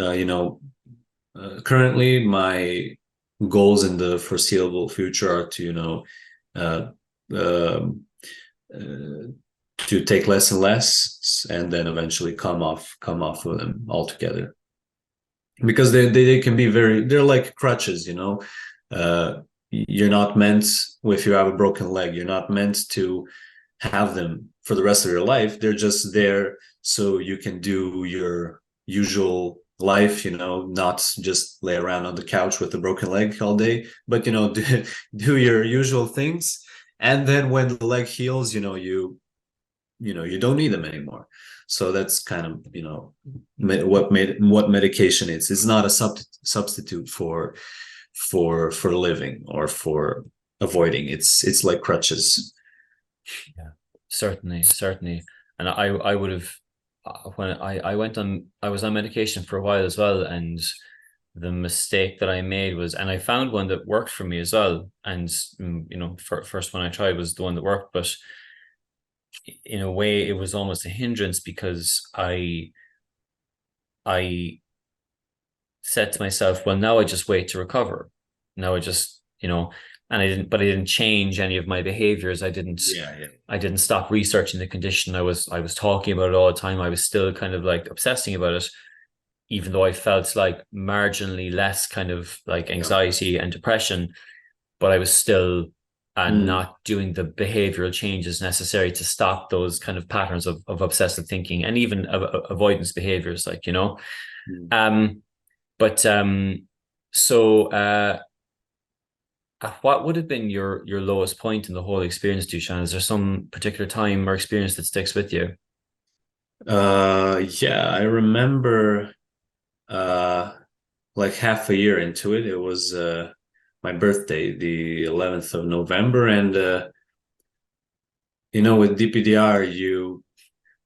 currently my goals in the foreseeable future are to uh, um, uh, to take less and less, and then eventually come off of them altogether, because they can be they're like crutches. You're not meant, if you have a broken leg, you're not meant to have them for the rest of your life. They're just there so you can do your usual life, not just lay around on the couch with a broken leg all day, but do your usual things. And then when the leg heals, you don't need them anymore. So that's kind of what medication is. It's not a substitute for living or for avoiding. It's like crutches. Yeah, certainly. And I would have, when I was on medication for a while as well, and the mistake that I made was, and I found one that worked for me as well. And first one I tried was the one that worked, but in a way it was almost a hindrance, because I said to myself, well, now I just wait to recover. Now I just, and I didn't change any of my behaviors. I didn't stop researching the condition. I was talking about it all the time. I was still kind of like obsessing about it, even though I felt like marginally less kind of like anxiety and depression, but I was still not doing the behavioral changes necessary to stop those kind of patterns of obsessive thinking and even avoidance behaviors, what would have been your lowest point in the whole experience, Dušan? Is there some particular time or experience that sticks with you? Yeah, I remember like half a year into it. It was my birthday, the 11th of November. And with DPDR, you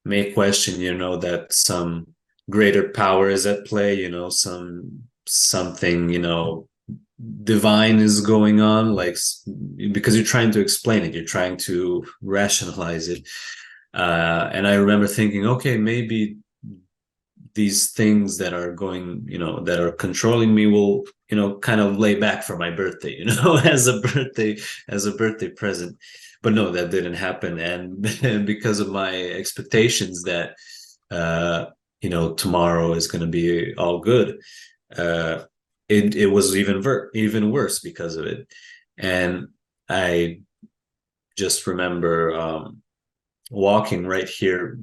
may question, that some greater power is at play, something, divine is going on, like, because you're trying to explain it, you're trying to rationalize it. And I remember thinking, okay, maybe these things that are going, that are controlling me will, kind of lay back for my birthday, as a birthday present. But no, that didn't happen. And because of my expectations that, tomorrow is going to be all good, it was even worse because of it. And I just remember walking right here,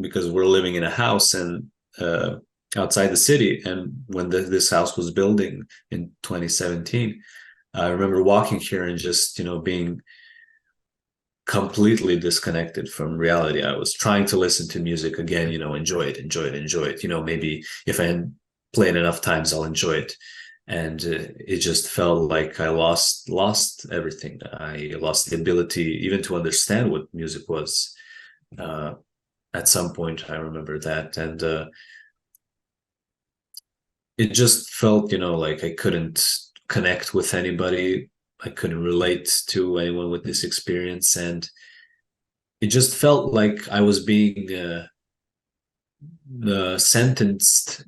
because we're living in a house and outside the city. And when this house was building in 2017, I remember walking here and just, being completely disconnected from reality. I was trying to listen to music again, enjoy it. Maybe if I had played enough times, I'll enjoy it. And it just felt like I lost everything. I lost the ability even to understand what music was. At some point, I remember that. And it just felt, like I couldn't connect with anybody. I couldn't relate to anyone with this experience. And it just felt like I was being sentenced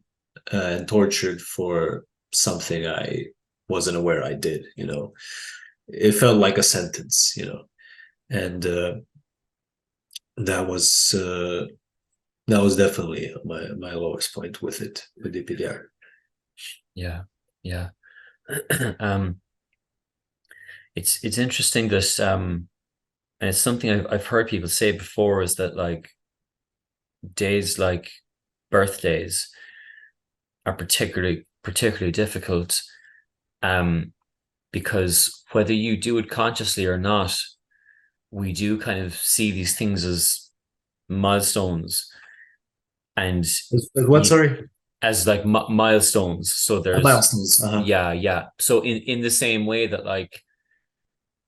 and tortured for something I wasn't aware I did. It felt like a sentence, and that was definitely my lowest point with DPDR. Yeah. It's interesting that and it's something I've heard people say before, is that like days like birthdays are particularly difficult, because whether you do it consciously or not, we do kind of see these things as milestones. And what? Sorry? As like milestones. So there's milestones. Yeah. So in the same way that like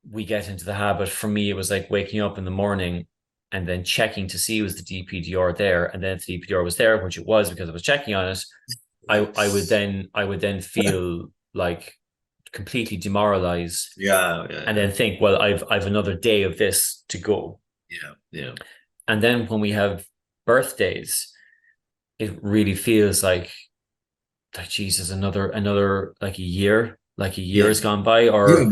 we get into the habit, for me, it was like waking up in the morning and then checking to see was the DPDR there, and then if the DPDR was there, which it was because I was checking on it, I would then feel like completely demoralized, Yeah. and then think, well, I've another day of this to go. Yeah. And then when we have birthdays, it really feels like Jesus, another like a year Yeah. has gone by, Yeah. or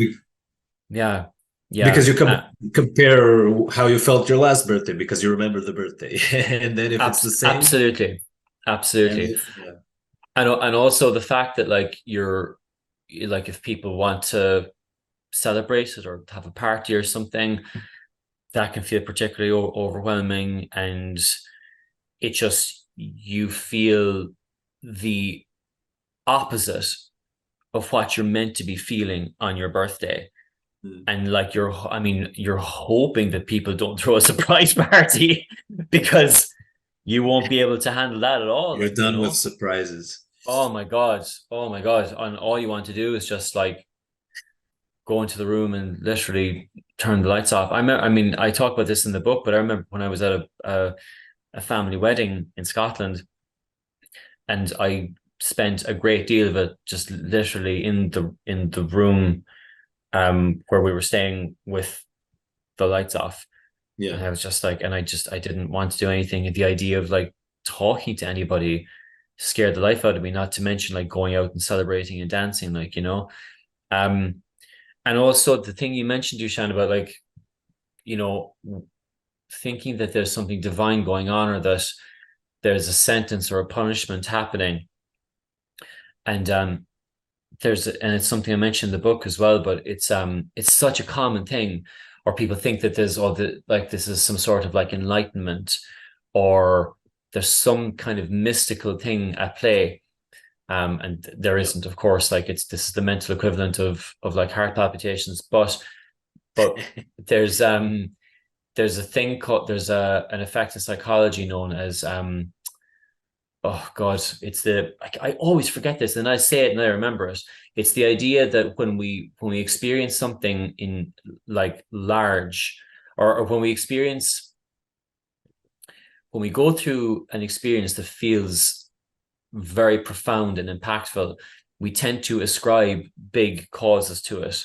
yeah, Because yeah, you compare how you felt your last birthday because you remember the birthday, and then if it's the same, absolutely, and absolutely. if yeah, And also the fact that like you're like, if people want to celebrate it or have a party or something, that can feel particularly overwhelming, and it just, you feel the opposite of what you're meant to be feeling on your birthday. mm, And like you're hoping that people don't throw a surprise party because you won't be able to handle that at all, you're like, done with surprises. oh my god, oh my god, and all you want to do is just like go into the room and literally turn the lights off. I mean, I talk about this in the book, but I remember when I was at a family wedding in Scotland, and I spent a great deal of it just literally in the room where we were staying with the lights off. Yeah, And I was just like, and I didn't want to do anything. And the idea of like talking to anybody scared the life out of me, not to mention like going out and celebrating and dancing, like, Um, and also the thing you mentioned, Dušan, about like, you know, thinking that there's something divine going on, or that there's a sentence or a punishment happening. And and it's something I mentioned in the book as well, but it's such a common thing, or people think that there's all the like this is some sort of like enlightenment, or there's some kind of mystical thing at play. And there yeah. isn't, of course. Like, this is the mental equivalent of like heart palpitations, but there's a thing called, there's an effect in psychology known as oh god, it's I always forget this, and I say it and I remember it. It's the idea that when we experience something in like large, or when we go through an experience that feels very profound and impactful, we tend to ascribe big causes to it.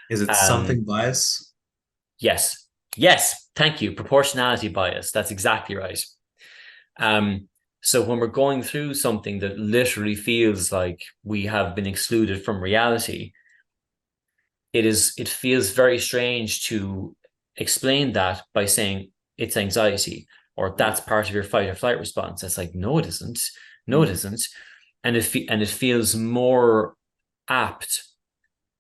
Is it um something bias? yes, yes, thank you, proportionality bias, that's exactly right. So when we're going through something that literally feels like we have been excluded from reality, it feels very strange to explain that by saying it's anxiety, or that's part of your fight or flight response. It's like, no, it isn't. No, it Mm. isn't. And it feels more apt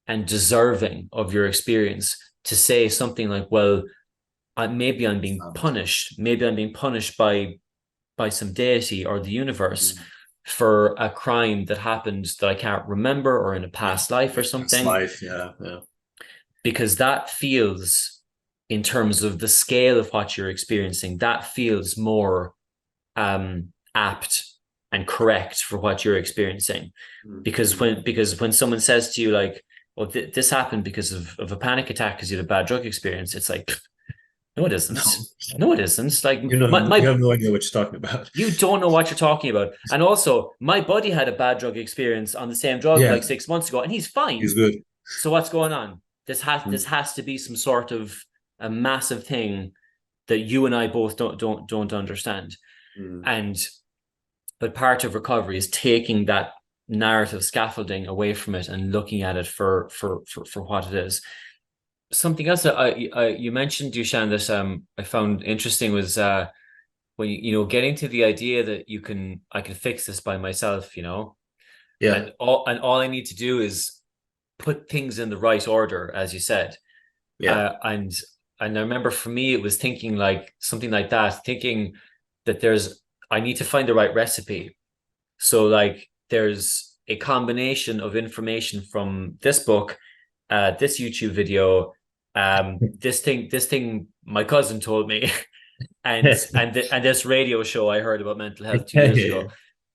and deserving of your experience to say something like, well, maybe I'm being punished. Maybe I'm being punished by some deity or the universe Mm. for a crime that happened that I can't remember, or in a Yeah, past life or past something. life. Yeah. Because that feels, in terms of the scale of what you're experiencing, that feels more apt and correct for what you're experiencing. Because when someone says to you like, well, this happened because of a panic attack because you had a bad drug experience, it's like, no, it No, isn't. No, it isn't. Like, you have no idea what you're talking about. you don't know what you're talking about. And also, my buddy had a bad drug experience on the same drug Yeah, like 6 months ago, and he's fine. he's good. So what's going on? This Mm. has to be some sort of a massive thing that you and I both don't understand. Mm. And but part of recovery is taking that narrative scaffolding away from it and looking at it for what it is. Something else that you mentioned, Dušan, that I found interesting was when getting to the idea that I can fix this by myself, Yeah, and all I need to do is put things in the right order, as you said. yeah. And I remember for me it was thinking like something like that, thinking that I need to find the right recipe. So like there's a combination of information from this book, this YouTube video, this thing my cousin told me, and this radio show I heard about mental health 2 years Yeah, ago.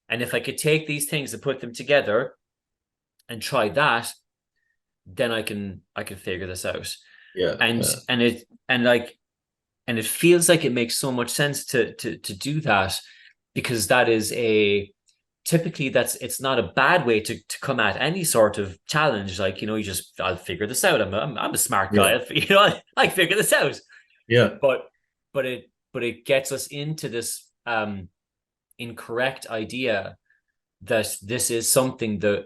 And if I could take these things and put them together and try that, then I can figure this out. yeah, And yeah. it feels like it makes so much sense to do that, because that is typically it's not a bad way to come at any sort of challenge. Like, you know, I'll figure this out. I'm a smart guy. Yeah. You know, I figure this out. Yeah. But it gets us into this incorrect idea that this is something that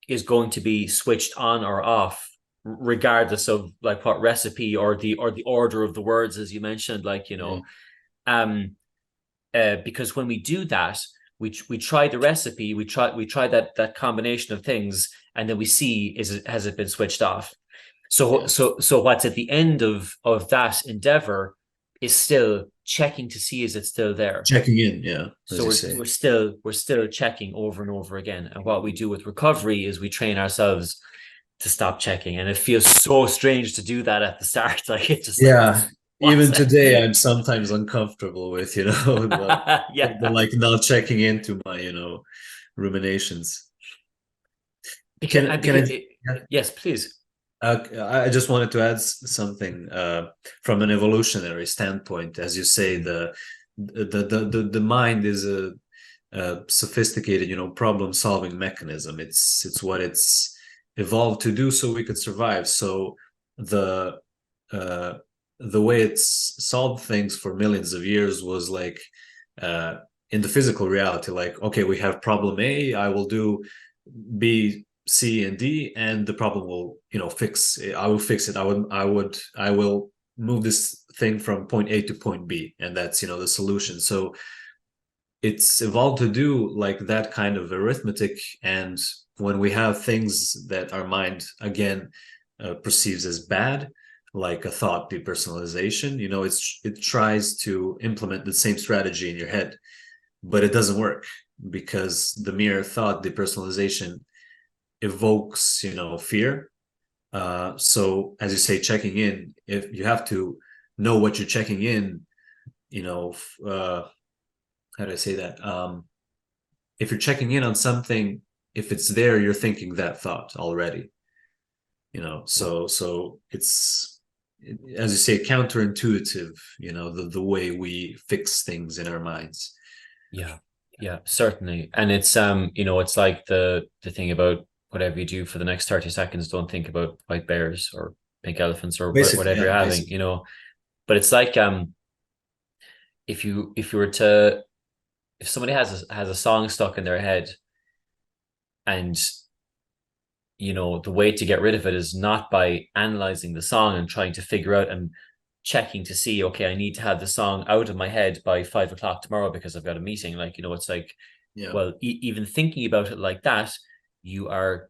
is going to be switched on or off regardless of like what recipe or the order of the words, as you mentioned, like, you know. Because when we do that, we try the recipe, we try that combination of things, and then we see has it been switched off. So what's at the end of that endeavor is still checking to see, is it still there? Checking in, yeah. So we're still checking over and over again. And what we do with recovery is we train ourselves to stop checking. And it feels so strange to do that at the start. Like, it just yeah. Even today, I'm sometimes uncomfortable with, you know, the yeah. like not checking into my, you know, ruminations. Yes, please. I just wanted to add something from an evolutionary standpoint. As you say, the mind is a sophisticated, you know, problem-solving mechanism. It's what it's evolved to do so we could survive. So the way it's solved things for millions of years was like in the physical reality, like, okay, we have problem A, I will do B, C, and D, and the problem will, you know, I will fix it. I will move this thing from point A to point B, and that's, you know, the solution. So it's evolved to do like that kind of arithmetic. And when we have things that our mind again perceives as bad, like a thought depersonalization, you know, it tries to implement the same strategy in your head, but it doesn't work because the mere thought depersonalization evokes, you know, fear. So as you say, checking in, if you have to know what you're checking in, you know, how do I say that? If you're checking in on something, if it's there, you're thinking that thought already, you know. So it's, as you say, counterintuitive, you know, the way we fix things in our minds. Yeah, certainly. And it's you know, it's like the thing about whatever you do for the next 30 seconds, don't think about white bears or pink elephants or whatever you're having, you know. But it's like if somebody has a song stuck in their head, and you know, the way to get rid of it is not by analyzing the song and trying to figure out and checking to see, okay, I need to have the song out of my head by 5 o'clock tomorrow because I've got a meeting. Like, you know, it's like, well, even thinking about it like that, you're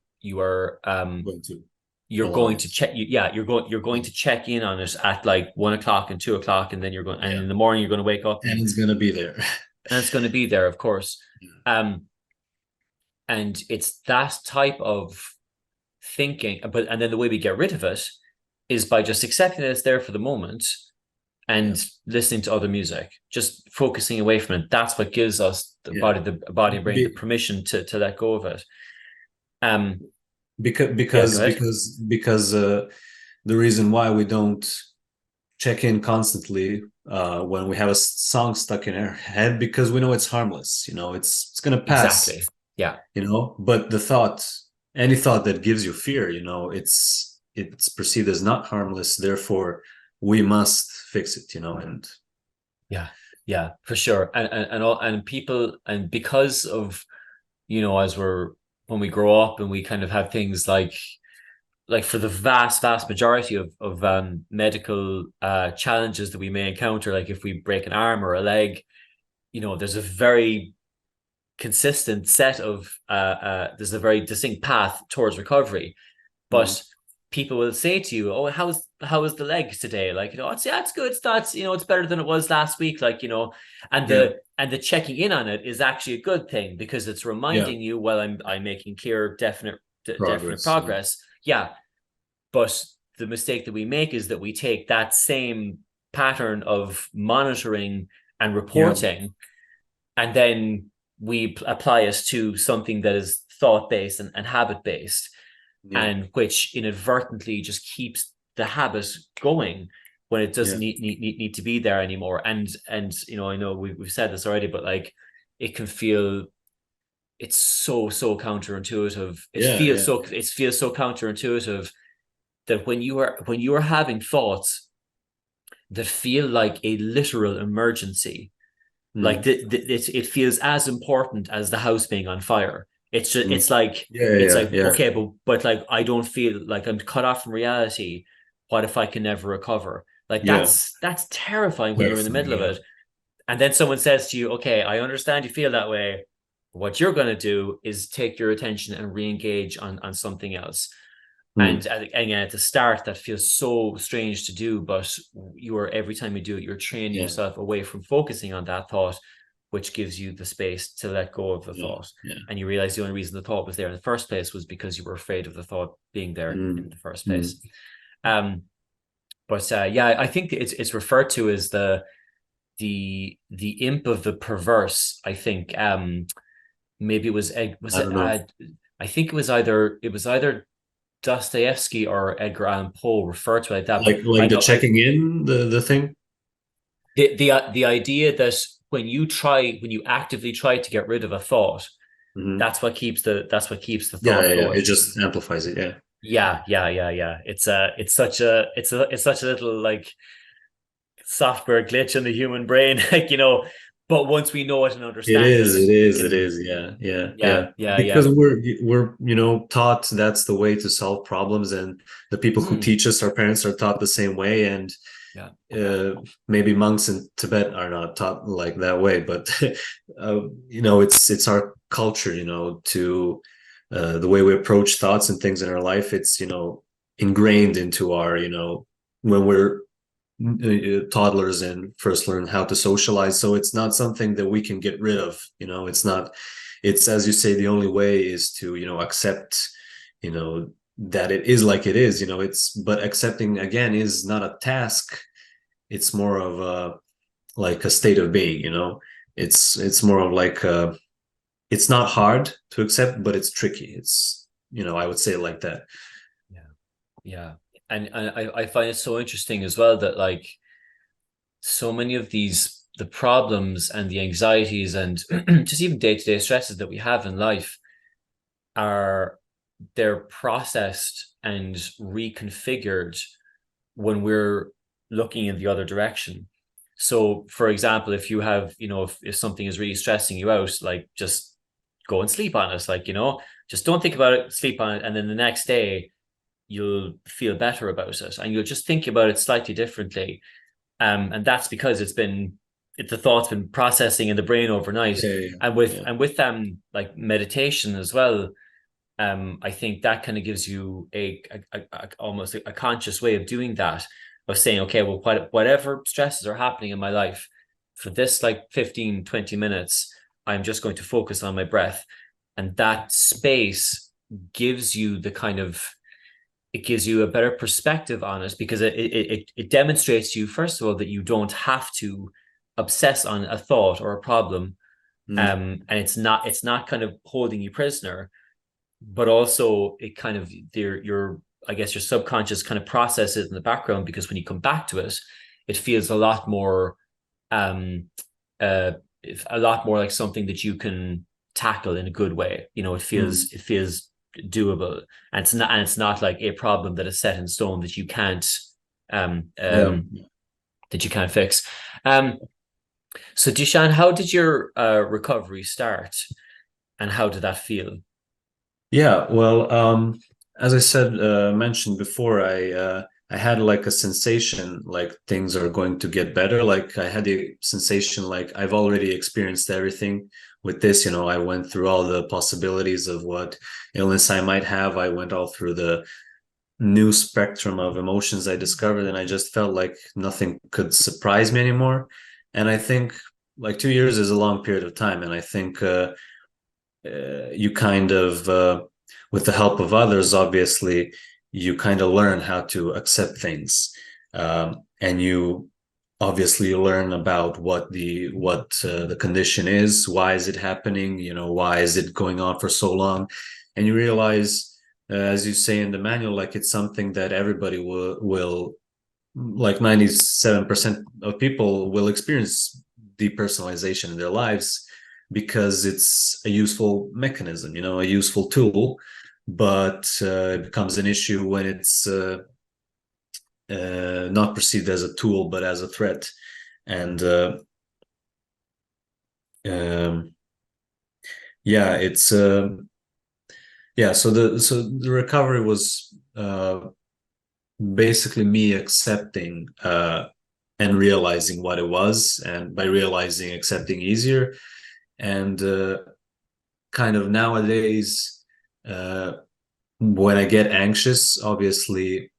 going to check. You're going to check in on it at like 1 o'clock and 2 o'clock, and then you're going, and in the morning you're going to wake up, and it's going to be there, and it's going to be there, of course. And it's that type of thinking, and then the way we get rid of it is by just accepting that it's there for the moment and listening to other music, just focusing away from it. That's what gives us the body and brain the permission to let go of it. Because the reason why we don't check in constantly when we have a song stuck in our head, because we know it's harmless, you know, it's gonna pass. Exactly. Yeah. You know, but the thought, any thought that gives you fear, you know, it's perceived as not harmless, therefore we must fix it, you know. And yeah, for sure. And people, and because of, you know, when we grow up and we kind of have things like for the vast majority of medical challenges that we may encounter, like if we break an arm or a leg, you know, there's a very consistent set of there's a very distinct path towards recovery. But people will say to you, oh, how is the leg today? Like, you know, it's good. It's, you know, it's better than it was last week. Like, you know, and the checking in on it is actually a good thing because it's reminding you, well, I'm making clear, definite progress. Yeah. But the mistake that we make is that we take that same pattern of monitoring and reporting, and then we apply it to something that is thought-based and habit-based. And which inadvertently just keeps the habit going when it doesn't need to be there anymore. And you know, I know we've said this already, but like it can feel it's so counterintuitive. Yeah, yeah, It feels so counterintuitive that when you are having thoughts that feel like a literal emergency, like mm, it feels as important as the house being on fire. mm. Yeah, It's yeah, like yeah, okay, but like I don't feel like I'm cut off from reality. What if I can never recover? Like yeah. that's terrifying when you're in the Terrifying, middle of yeah. it. And then someone says to you, okay, I understand you feel that way. What you're going to do is take your attention and re-engage on something else. Mm, And again, at the start, that feels so strange to do, but you are every time you do it, you're training yeah, yourself away from focusing on that thought, which gives you the space to let go of the yeah, thought. yeah. And you realize the only reason the thought was there in the first place was because you were afraid of the thought being there Mm, in the first mm. place. Um, but yeah, I think it's referred to as the imp of the perverse. I think maybe it was I it don't know. I think it was either Dostoevsky or Edgar Allan Poe referred to it like that. But I Like the know checking in, the thing. the idea that when you actively try to get rid of a thought, Hmm. that's what keeps the Yeah, thought yeah, yeah. It going. just amplifies it. Yeah. Yeah. It's such a little like software glitch in the human brain, like But once we know it and It understand it, is, it we is, it can. is. Yeah, yeah, Yeah, yeah. yeah, Because yeah. we're taught that's the way to solve problems, and the people who Mm, teach us, our parents, are taught the same way, and yeah. maybe monks in Tibet are not taught like that way, but it's our culture, to the way we approach thoughts and things in our life. It's ingrained into our, when we're toddlers and first learn how to socialize. So it's not something that we can get rid of. It's not. It's, as you say, the only way is to accept, that it is like it is. It's, but accepting again is not a task. It's more of a, like, a state of being. It's more of like it's not hard to accept, but it's tricky. It's, I would say it like that. Yeah, yeah. And I find it so interesting as well that like so many of the problems and the anxieties and just even day-to-day stresses that we have in life are they're processed and reconfigured when we're looking in the other direction. So, for example, if you have, if something is really stressing you out, like just go and sleep on it, like, just don't think about it, sleep on it. And then the next day, you'll feel better about it and you'll just think about it slightly differently. And that's because the thought's been processing in the brain overnight. Yeah, yeah, yeah. And with like meditation as well, I think that kind of gives you almost a conscious way of doing that, of saying, okay, well, whatever stresses are happening in my life for this like 15, 20 minutes, I'm just going to focus on my breath. And that space gives you it gives you a better perspective on it because it demonstrates to you, first of all, that you don't have to obsess on a thought or a problem. Mm. And it's not kind of holding you prisoner, but also it kind of your I guess your subconscious kind of processes in the background because when you come back to it, it feels a lot more um uh a lot more like something that you can tackle in a good way. Mm. It feels doable, and it's not like a problem that is set in stone um Yeah. um that you can't fix. Um so Dušan, how did your recovery start and how did that feel? Yeah, well, as I said, mentioned before, I had like a sensation like things are going to get better. Like I had the sensation like I've already experienced everything with this. I went through all the possibilities of what illness I might have. I went all through the new spectrum of emotions I discovered, and I just felt like nothing could surprise me anymore. And I think like 2 years is a long period of time, and I think you kind of with the help of others, obviously, you kind of learn how to accept things, and you obviously learn about what the condition is, why is it happening, why is it going on for so long, and you realize, as you say in the manual, like it's something that everybody will, like 97% of people will experience depersonalization in their lives. because it's a useful mechanism, a useful tool, but it becomes an issue when it's not perceived as a tool but as a threat. And yeah, it's yeah. So the recovery was basically me accepting and realizing what it was, and by realizing, accepting easier. And kind of nowadays, when I get anxious, obviously,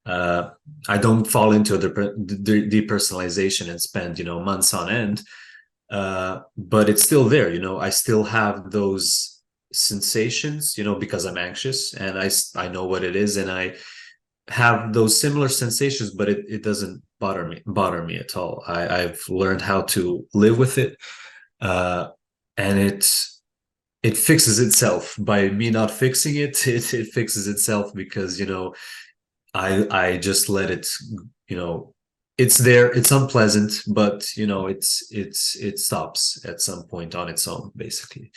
I don't fall into the depersonalization and spend months on end. But it's still there. I still have those sensations, because I'm anxious, and I know what it is, and I have those similar sensations, but it doesn't bother me at all. I've learned how to live with it, and it fixes itself by me not fixing it. It fixes itself because I just let it. It's there. It's unpleasant, but it stops at some point on its own, basically.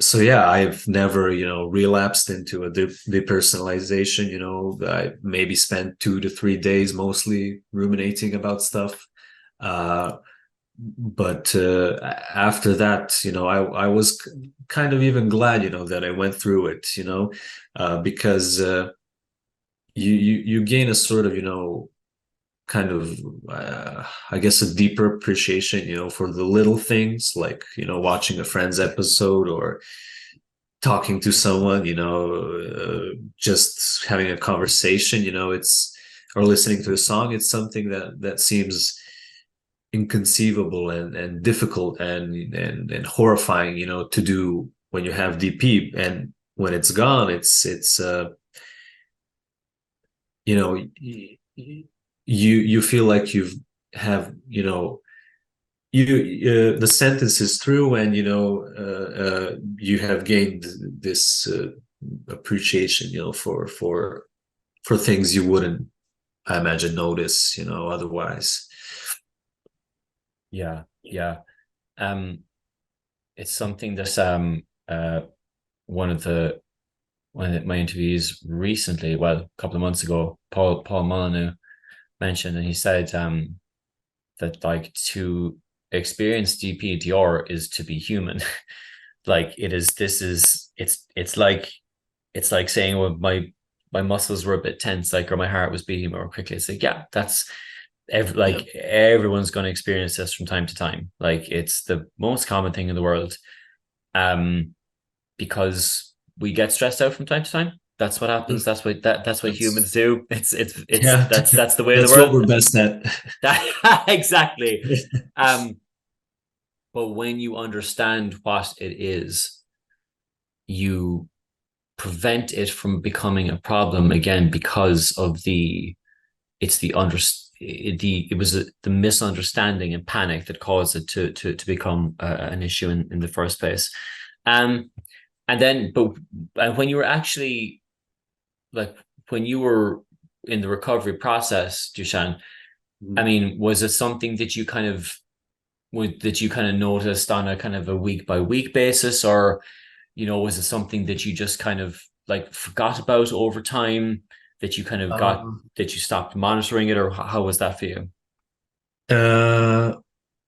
So yeah, I've never relapsed into a depersonalization. I maybe spent 2 to 3 days mostly ruminating about stuff. But after that, I was kind of even glad, that I went through it, because you gain a sort of, kind of I guess a deeper appreciation, for the little things, like watching a Friends episode, or talking to someone, just having a conversation, or listening to a song. It's something that seems inconceivable and difficult and horrifying, to do when you have DP, and when it's gone, it's you feel like the sentence is through, and you have gained this appreciation, for things you wouldn't, I imagine, notice, otherwise. Yeah, yeah. It's something that one of my interviews recently, well, a couple of months ago, Paul Molyneux mentioned, and he said that, like, to experience DPDR is to be human. Like, it's like saying, well, my muscles were a bit tense, like, or my heart was beating more quickly. It's like, yeah, that's everyone's going to experience this from time to time. Like, it's the most common thing in the world, because we get stressed out from time to time. That's what happens. That's what humans do. It's Yeah, that's the way of the that's what world. we're best at. Exactly. But when you understand what it is, you prevent it from becoming a problem again, because of the misunderstanding and panic that caused it to become an issue in the first place. And then, but when you were actually, like, when you were in the recovery process, Dušan, I mean, was it something that you kind of noticed on a kind of a week by week basis, or was it something that you just kind of like forgot about over time, that you kind of that you stopped monitoring it, or how was that for you? Yeah.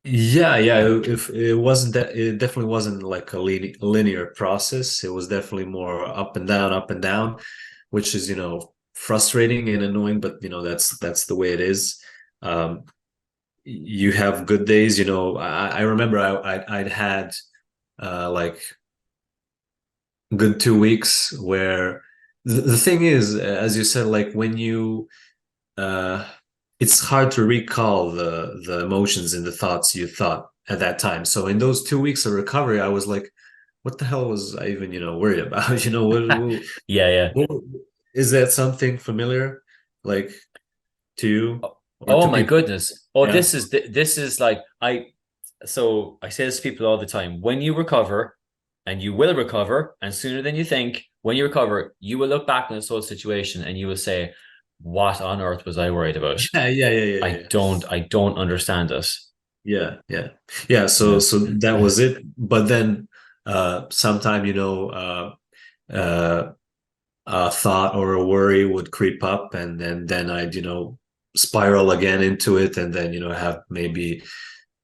If it wasn't that, it definitely wasn't like a linear process. It was definitely more up and down, which is frustrating and annoying, but that's the way it is. You have good days. I remember I'd had like good 2 weeks where the thing is, as you said, like, when you it's hard to recall the emotions and the thoughts you thought at that time. So in those 2 weeks of recovery, I was like, what the hell was I even worried about? Yeah. what, is that something familiar, like, to you or Oh to my people? goodness. Oh, Yeah. this is like, so I say this to people all the time. When you recover, and you will recover, and sooner than you think, when you recover, you will look back on this whole situation and you will say, what on earth was I worried about? Yeah. I don't understand it. Yeah. So Yeah. so that was it. But then sometime, uh a thought or a worry would creep up, and then I'd, spiral again into it, and then, have maybe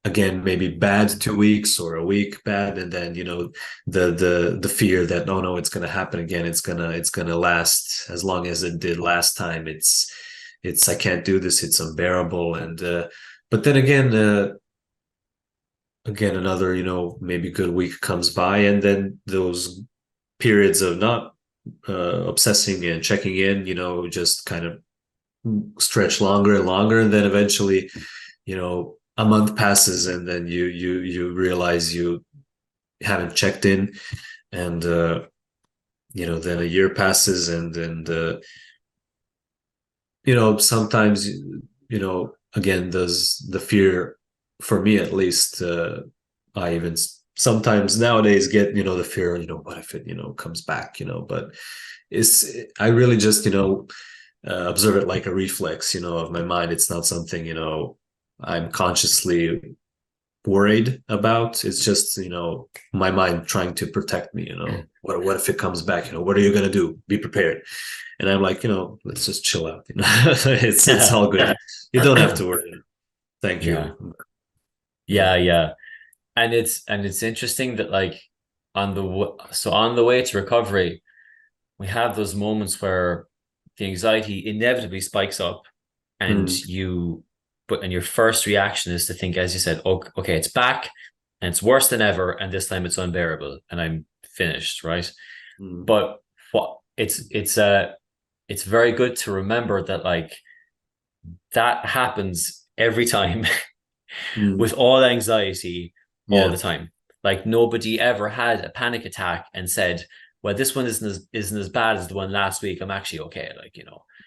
again, maybe bad 2 weeks or a week bad, and then, the fear that, oh no, it's gonna happen again. It's gonna last as long as it did last time. It's I can't do this, it's unbearable. And but then again, another, maybe good week comes by, and then those periods of not obsessing and checking in, just kind of stretch longer and longer, and then eventually, a month passes, and then you realize you haven't checked in, and then a year passes, and sometimes, again, does the fear, for me at least, I even sometimes nowadays get, the fear, what if it, comes back, but it's I really just, observe it like a reflex, of my mind. It's not something, I'm consciously worried about. It's just, my mind trying to protect me. What if it comes back? What are you gonna do? Be prepared. And I'm like, let's just chill out. It's all good. You don't have to worry. Thank Yeah. you. Yeah. Yeah. And it's interesting that, like, on the way to recovery, we have those moments where the anxiety inevitably spikes up, and Mm, your first reaction is to think, as you said, oh, okay, it's back and it's worse than ever, and this time it's unbearable and I'm finished, right? mm, But what it's very good to remember that, like, that happens every time mm. with all anxiety all Yeah. the time. Like, nobody ever had a panic attack and said, well, this one isn't as bad as the one last week. I'm actually okay. Like,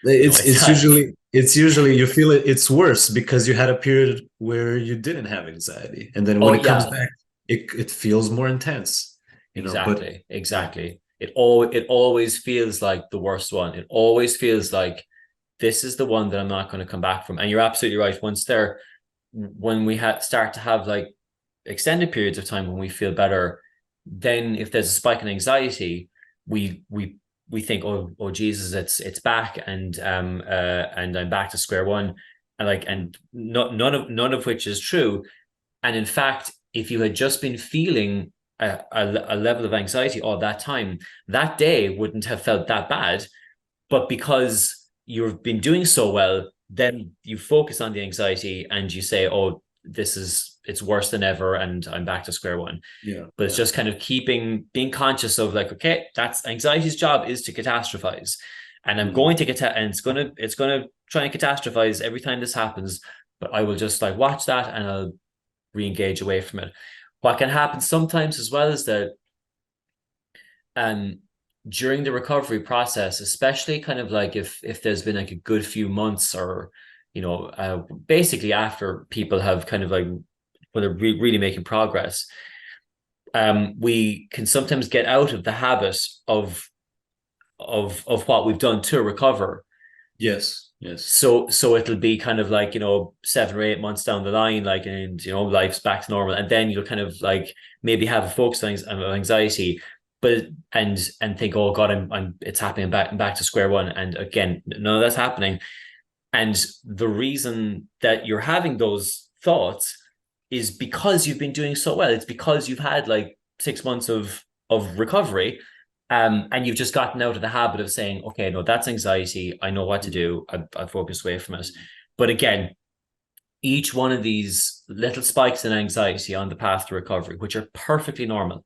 It's it's it's not. usually it's usually you feel it's worse because you had a period where you didn't have anxiety, and then Oh when it comes yeah, back, it feels more intense. But yeah. exactly. It always feels like the worst one. It always feels like this is the one that I'm not going to come back from. And you're absolutely right. When we start to have, like, extended periods of time when we feel better, then if there's a spike in anxiety, we think, oh Jesus, it's back, and I'm back to square one, and none of which is true. And in fact, if you had just been feeling a level of anxiety all that time, that day wouldn't have felt that bad. But because you've been doing so well, then you focus on the anxiety and you say, oh, it's worse than ever, and I'm back to square one. Yeah, But it's yeah. just kind of being conscious of, like, okay, that's anxiety's job, is to catastrophize. And I'm Mm. going to and it's gonna try and catastrophize every time this happens. But I will just, like, watch that, and I'll re-engage away from it. What can happen sometimes as well is that, um during the recovery process, especially kind of like if there's been, like, a good few months, or basically after people have kind of, like, when they're really making progress, we can sometimes get out of the habit of what we've done to recover. Yes, yes. So it'll be kind of like, 7 or 8 months down the line, like, and life's back to normal, and then you'll kind of, like, maybe have a focus on anxiety, but and think, oh God, I'm it's happening. I'm back to square one, and again, none of that's happening. And the reason that you're having those thoughts is because you've been doing so well. It's because you've had, like, 6 months of recovery, and you've just gotten out of the habit of saying, okay, no, that's anxiety. I know what to do. I focus away from it. But again, each one of these little spikes in anxiety on the path to recovery, which are perfectly normal,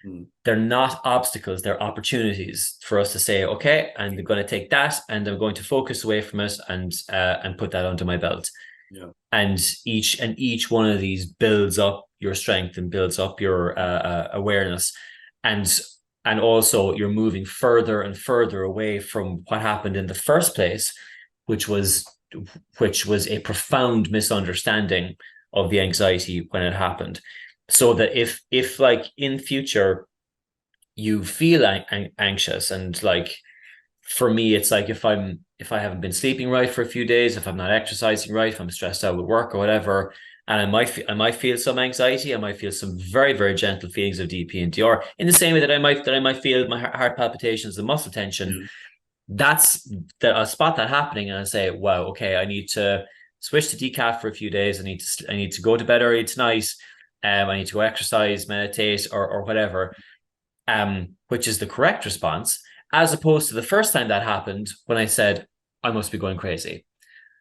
Mm. they're not obstacles, they're opportunities for us to say, okay, I'm going to take that and I'm going to focus away from it, and put that under my belt. Yeah. And each one of these builds up your strength and builds up your awareness, and also you're moving further and further away from what happened in the first place, which was a profound misunderstanding of the anxiety when it happened. So that if like in future you feel anxious, and, like, for me, it's like, if I haven't been sleeping right for a few days, if I'm not exercising right, if I'm stressed out with work or whatever, And I might feel some anxiety. I might feel some very, very gentle feelings of DPDR in the same way that I might feel my heart palpitations and muscle tension. Yeah. That's that I spot that happening and I say, wow, okay, I need to switch to decaf for a few days. I need to go to bed early tonight. I need to go exercise, meditate, or whatever. Which is the correct response, as opposed to the first time that happened when I said, I must be going crazy.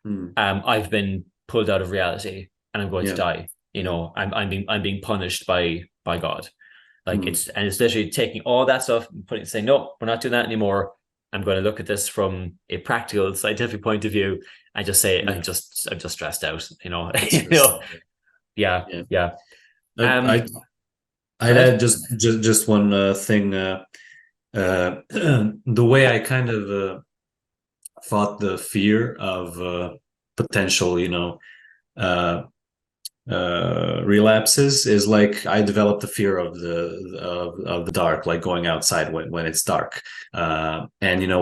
Mm. I've been pulled out of reality and I'm going to Yeah. die. You know, I'm being punished by God. Like Mm. it's literally taking all that stuff and saying, no, we're not doing that anymore. I'm going to look at this from a practical scientific point of view and just say, Yeah. I'm just stressed out, you know. It's You just, know, yeah, yeah. yeah. I, I Go I'd add ahead. just one thing. The way I kind of fought the fear of potential, uh, relapses is like I developed the fear of of the dark, like going outside when it's dark. And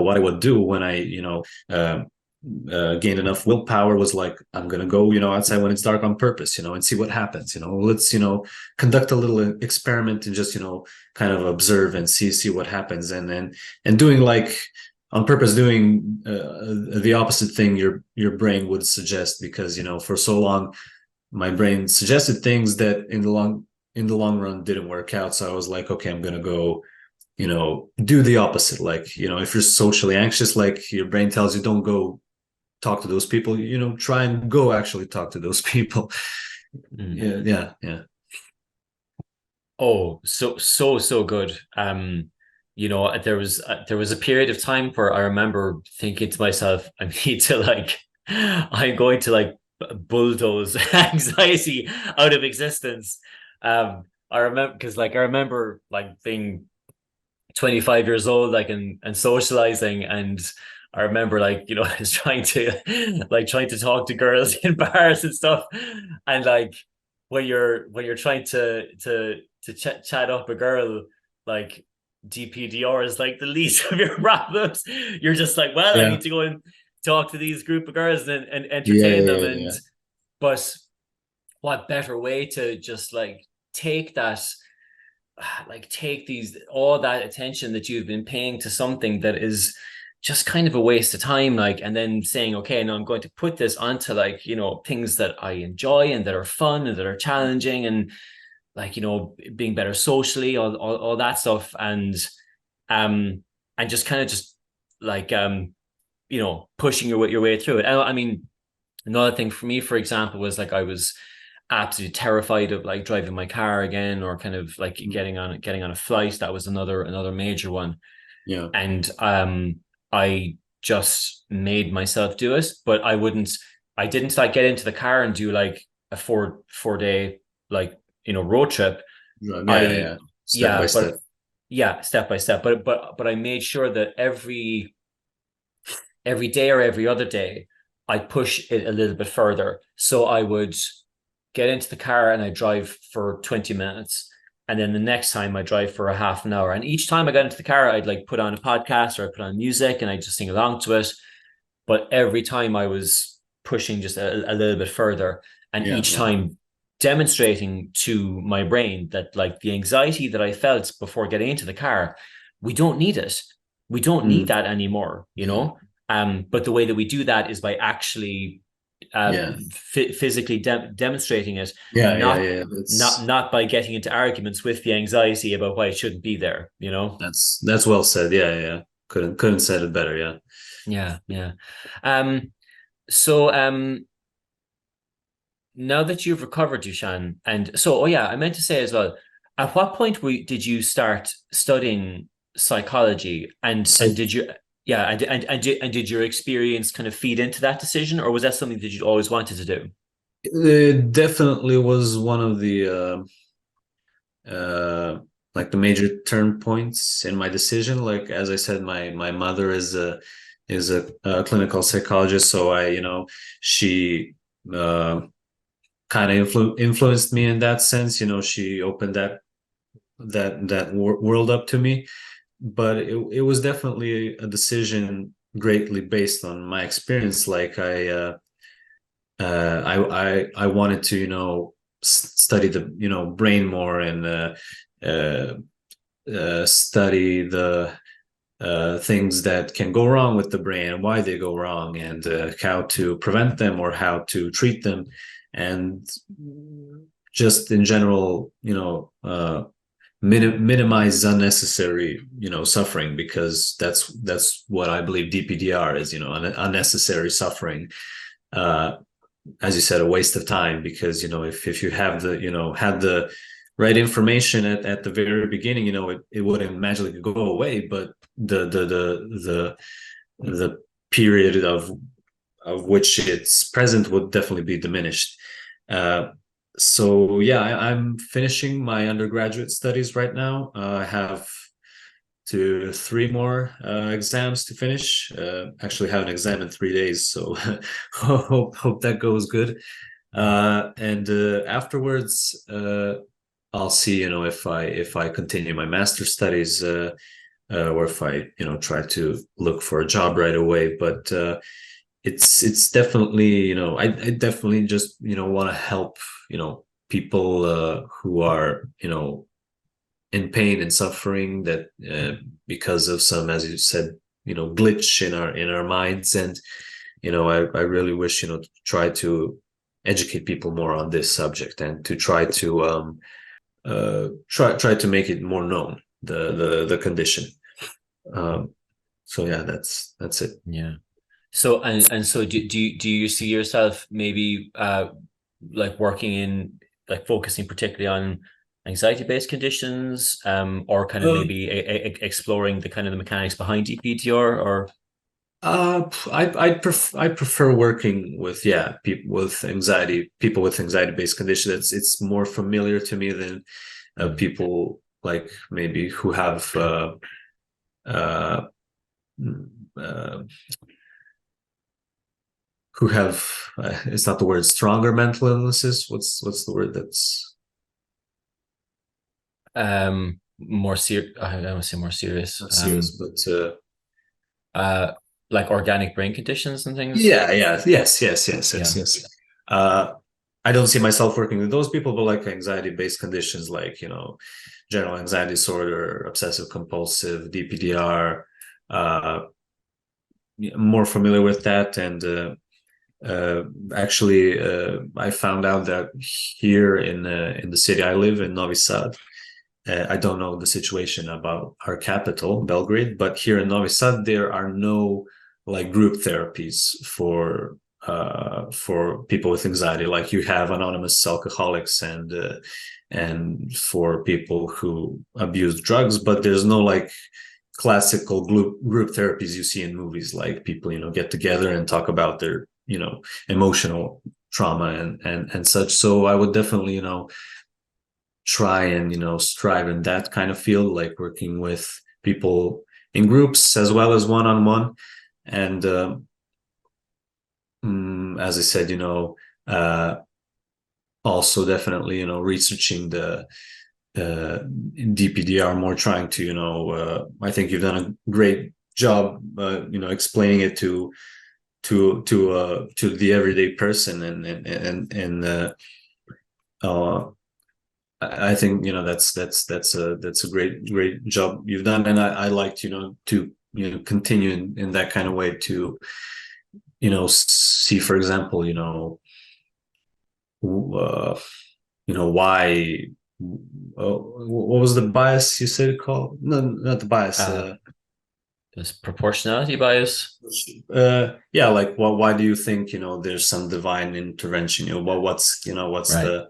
what I would do when I gained enough willpower was like, I'm gonna go outside when it's dark on purpose, and see what happens. Let's conduct a little experiment and just kind of observe and see what happens. And doing like on purpose, doing the opposite thing your brain would suggest, because for so long my brain suggested things that in the long run didn't work out. So I was like, okay, I'm gonna go, do the opposite. Like, if you're socially anxious, like your brain tells you don't go talk to those people, try and go actually talk to those people. Mm. Yeah. Oh, so good. There was a period of time where I remember thinking to myself, I need to like, I'm going to like bulldoze anxiety out of existence. I remember because I remember like being 25 years old, like and socializing, and I remember I was trying to talk to girls in bars and stuff, and like when you're trying to chat up a girl, like DPDR is like the least of your problems. You're just like, well, I Yeah. need to go and talk to these group of girls and Yeah. entertain them, Yeah. and Yeah. but what better way to just like take that take these all that attention that you've been paying to something that is just kind of a waste of time, like, and then saying, okay, now I'm going to put this onto things that I enjoy and that are fun and that are challenging, and being better socially, all that stuff, um and just kind of just like pushing your way through it. I mean, another thing for me, for example, was like I was absolutely terrified of like driving my car again, or kind of like getting on a flight. That was another major one. Yeah. And I just made myself do it, but I didn't like get into the car and do like a four day road trip. Yeah. I Yeah. Step by Yeah, step. but yeah, step by step. But I made sure that every day or every other day I push it a little bit further. So I would get into the car and I drive for 20 minutes. And then the next time I drive for a half an hour. And each time I got into the car, I'd like put on a podcast or I put on music and I just sing along to it. But every time I was pushing just a little bit further, and Yeah. each Yeah. time demonstrating to my brain that like the anxiety that I felt before getting into the car, we don't need it. We don't need Mm. that anymore, you know? But the way that we do that is by actually Yeah. physically demonstrating it, Yeah. Yeah. not Yeah. not by getting into arguments with the anxiety about why it shouldn't be there, you know? That's well said. Yeah. Yeah. Couldn't said it better. Yeah. Yeah, yeah. Um, so now that you've recovered, Dušan, and so, oh yeah, I meant to say as well, at what point did you start studying psychology, and So did you, yeah, and did your experience kind of feed into that decision, or was that something that you'd always wanted to do? it definitely was one of the like the major turn points in my decision. Like as I said, my mother is a clinical psychologist, so she kind of influenced me in that sense. She opened that world up to me, but it was definitely a decision greatly based on my experience. Like I wanted to, study the, brain more, and study the things that can go wrong with the brain and why they go wrong, and how to prevent them or how to treat them, and just in general, minimize unnecessary, suffering, because that's what I believe DPDR is, unnecessary suffering. As you said, a waste of time, because if you have the, had the right information at the very beginning, it wouldn't magically go away, but the period of which it's present would definitely be diminished. So yeah, I'm finishing my undergraduate studies right now. I have 3 more exams to finish. Actually have an exam in 3 days, so hope that goes good. And afterwards, I'll see, if I continue my master's studies, or if I, try to look for a job right away. But it's definitely, I definitely just, want to help, people who are, in pain and suffering, that because of some, as you said, glitch in our minds. And I really wish, to try to educate people more on this subject, and to try to try to make it more known, the condition. So yeah, that's it. Yeah. So so do you see yourself maybe like working in, like focusing particularly on anxiety-based conditions, or kind of maybe exploring the kind of the mechanics behind DPDR, or I prefer working with, people with anxiety-based conditions. It's more familiar to me than people like maybe who have uh, uh, who have it's not the word, stronger mental illnesses. What's the word that's more serious? I don't want to say more serious. not serious, but Like organic brain conditions and things. yeah, yes. Yeah. I don't see myself working with those people, but like anxiety-based conditions, like, general anxiety disorder, obsessive compulsive, DPDR, more familiar with that. And actually, I found out that here in the city I live in, Novi Sad, I don't know the situation about our capital, Belgrade, but here in Novi Sad there are no like group therapies for people with anxiety. Like you have anonymous alcoholics, and for people who abuse drugs, but there's no like classical group therapies you see in movies, like people, get together and talk about their, emotional trauma and such. So I would definitely, try and, strive in that kind of field, like working with people in groups as well as one-on-one. And as I said, also definitely, researching the DPDR more, trying to, I think you've done a great job, explaining it to the everyday person, and I think, that's a great job you've done. And I like to, continue in that kind of way, to, see, for example, why, what was the bias you said it called? No, not the bias. There's proportionality bias. Yeah, like, why do you think, there's some divine intervention? What's Right. the,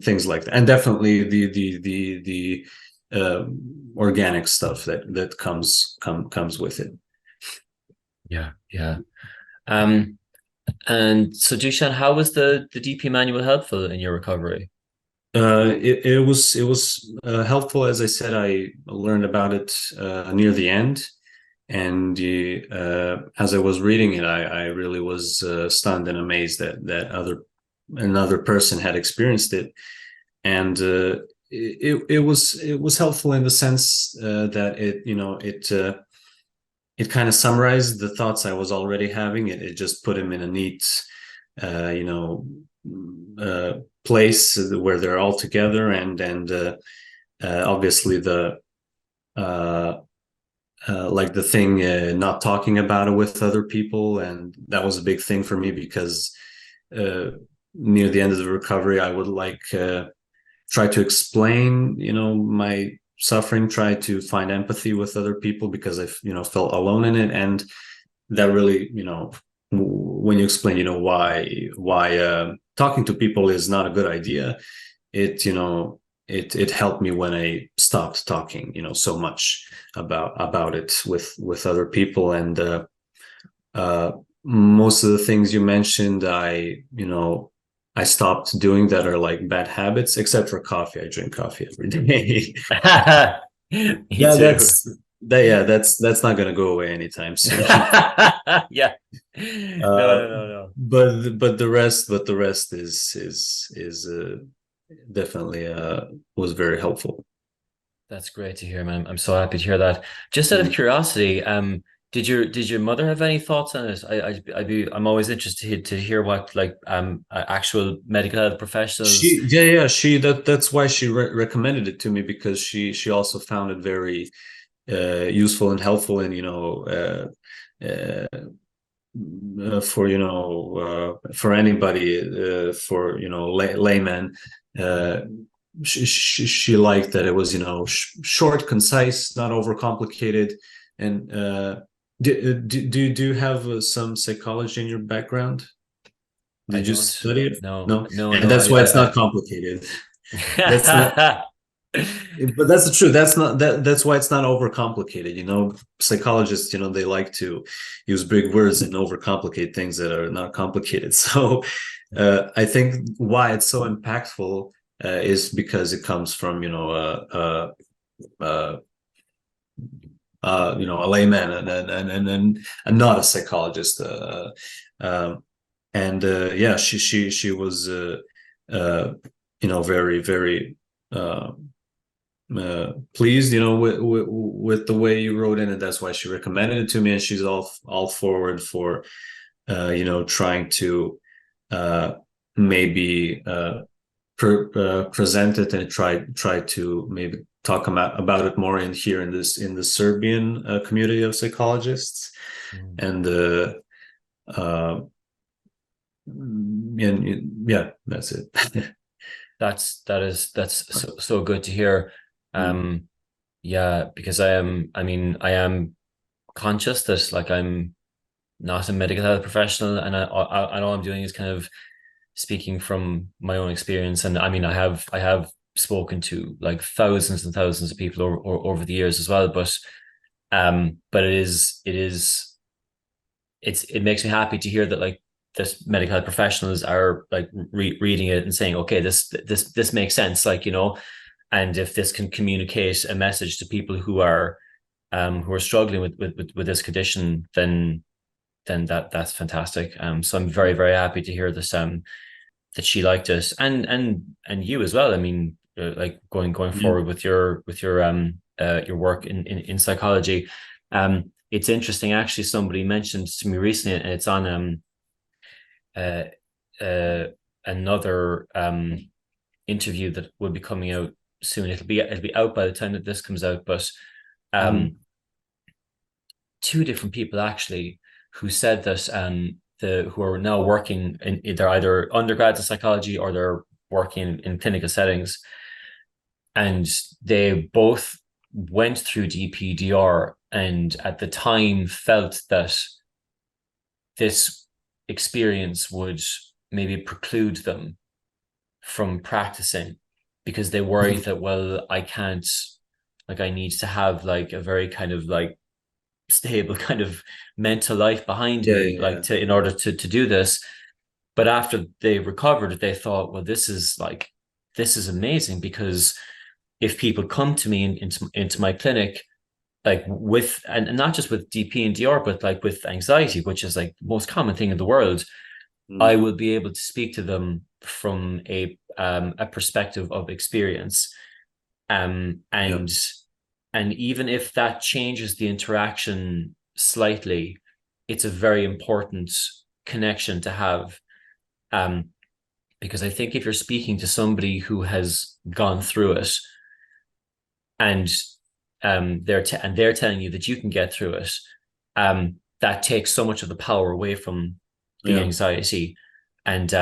things like that. And definitely the organic stuff that comes with it. Yeah. And so Dušan, how was the DP manual helpful in your recovery? It was helpful. As I said, I learned about it near the end, and as I was reading it, I really was stunned and amazed that another person had experienced it. And it was helpful in the sense that it it kind of summarized the thoughts I was already having. It just put them in a neat, you know, place where they're all together, and obviously the like the thing, not talking about it with other people, and that was a big thing for me because near the end of the recovery, I would like try to explain, you know, my suffering, try to find empathy with other people because I, you know, felt alone in it, and that really, you know, when you explain, you know, why talking to people is not a good idea, it, you know, it helped me when I stopped talking, you know, so much about it with other people. And uh most of the things you mentioned, you know, I stopped doing that are like bad habits, except for coffee. I drink coffee every day. Me Yeah, too. that's not gonna go away anytime soon. Yeah. No, uh no, no, no. but the rest is definitely was very helpful. That's great to hear, man. I'm so happy to hear that. Just out of Mm. curiosity, did your mother have any thoughts on it? I'm always interested to hear what like actual medical health professionals. She that's why she recommended it to me, because she also found it very useful and helpful, and, you know, for, you know, for anybody, for, you know, layman. uh she liked that it was, you know, short, concise, not overcomplicated. And do you have some psychology in your background? I Did you don't. study it? No, No. no, And no. that's why it's not complicated. That's not, but that's the truth. That's why it's not overcomplicated. You know, psychologists, you know, they like to use big words and overcomplicate things that are not complicated. So I think why it's so impactful is because it comes from, you know, you know, a layman, and not a psychologist. And yeah, she was uh, you know, very, very uh, pleased, you know, with the way you wrote in, and that's why she recommended it to me. And she's all forward for you know, trying to uh maybe present it, and try to maybe talk about it more in here in this, in the Serbian community of psychologists. Mm. And uh and yeah, that's it. That's so good to hear. Um, yeah, because I am conscious that like I'm not a medical health professional, and I all I'm doing is kind of speaking from my own experience. And I mean, I have spoken to like thousands and thousands of people over the years as well. But it makes me happy to hear that like this medical health professionals are like reading it and saying, okay, this makes sense, like, you know, and if this can communicate a message to people who are struggling with this condition, then that's fantastic. So I'm very, very happy to hear this, that she liked it, and you as well. I mean, like going Yeah. forward with your work in psychology. It's interesting, actually. Somebody mentioned to me recently, and it's on uh, uh, another interview that will be coming out soon. It'll be out by the time that this comes out, but Mhm. um, two different people actually who said that who are now working in they're either undergrads in psychology or they're working in clinical settings, and they both went through DPDR, and at the time felt that this experience would maybe preclude them from practicing because they worry that, well, I can't, like, I need to have like a very kind of like stable kind of mental life behind Yeah, me, yeah, like yeah. to in order to do this. But after they recovered, they thought, well, this is amazing, because if people come to me into my clinic, like with, and not just with DP and DR, but like with anxiety, which is like the most common thing in the world, I Mm. will be able to speak to them from a perspective of experience. Yeah. And even if that changes the interaction slightly, it's a very important connection to have. Because I think if you're speaking to somebody who has gone through it, and they're telling you that you can get through it, that takes so much of the power away from the anxiety, and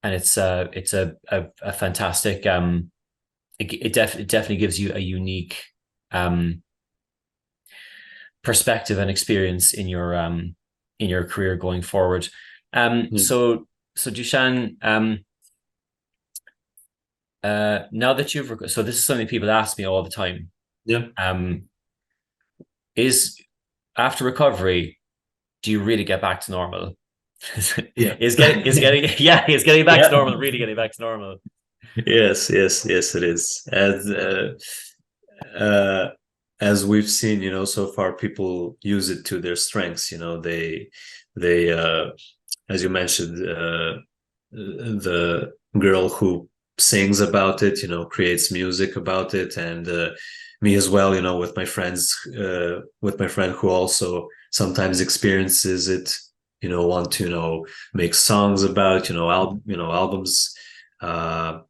it's a fantastic, it definitely gives you a unique perspective and experience in your career going forward. So Dušan, now that so this is something people ask me all the time. Is after recovery, do you really get back to normal? Is getting back to normal, really getting back to normal. Yes, it is. As we've seen, so far people use it to their strengths. They as you mentioned, the girl who sings about it, creates music about it, and me as well, with my friends, with my friend who also sometimes experiences it, want to, make songs about, albums. I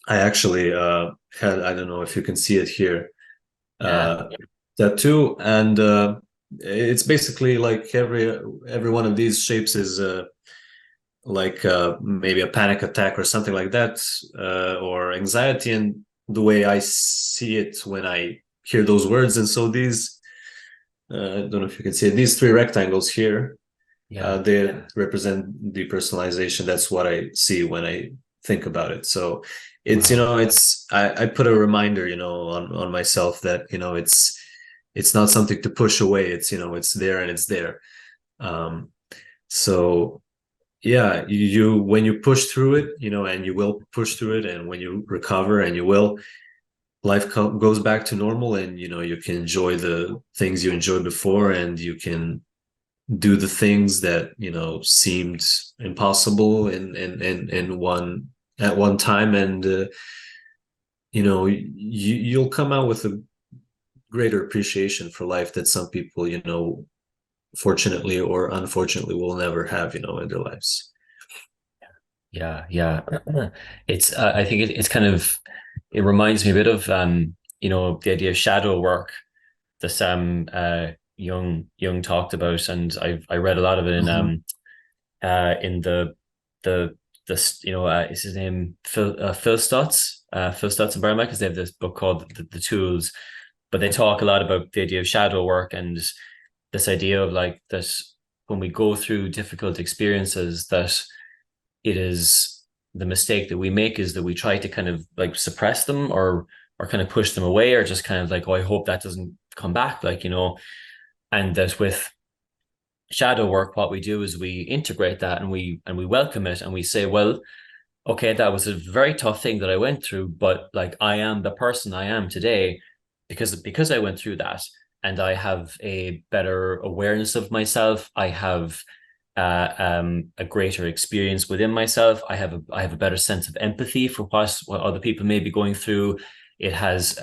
actually had, I don't know if you can see it here, tattoo, and it's basically like every one of these shapes is like maybe a panic attack or something like that, or anxiety, and the way I see it when I hear those words. And so these, I don't know if you can see it, these three rectangles here, they represent depersonalization. That's what I see when I think about it. So it's, I put a reminder, on myself that, it's not something to push away. It's, it's there and it's there. So yeah, when you push through it, and you will push through it, and when you recover, and you will, life goes back to normal, and you can enjoy the things you enjoyed before, and you can do the things that seemed impossible at one time, and you'll come out with a greater appreciation for life that some people fortunately or unfortunately will never have in their lives. It's I think it's kind of, it reminds me a bit of the idea of shadow work that Jung talked about, and I read a lot of it in the is his name Phil Stutz and Burma, because they have this book called the Tools, but they talk a lot about the idea of shadow work, and this idea of like that when we go through difficult experiences, that it is the mistake that we make is that we try to kind of like suppress them, or kind of push them away, or just kind of like, oh, I hope that doesn't come back, and that with shadow work, what we do is we integrate that, and we welcome it, and we say, well, okay, that was a very tough thing that I went through, but like I am the person I am today because I went through that, and I have a better awareness of myself. I have a greater experience within myself. I have a better sense of empathy for what other people may be going through. It has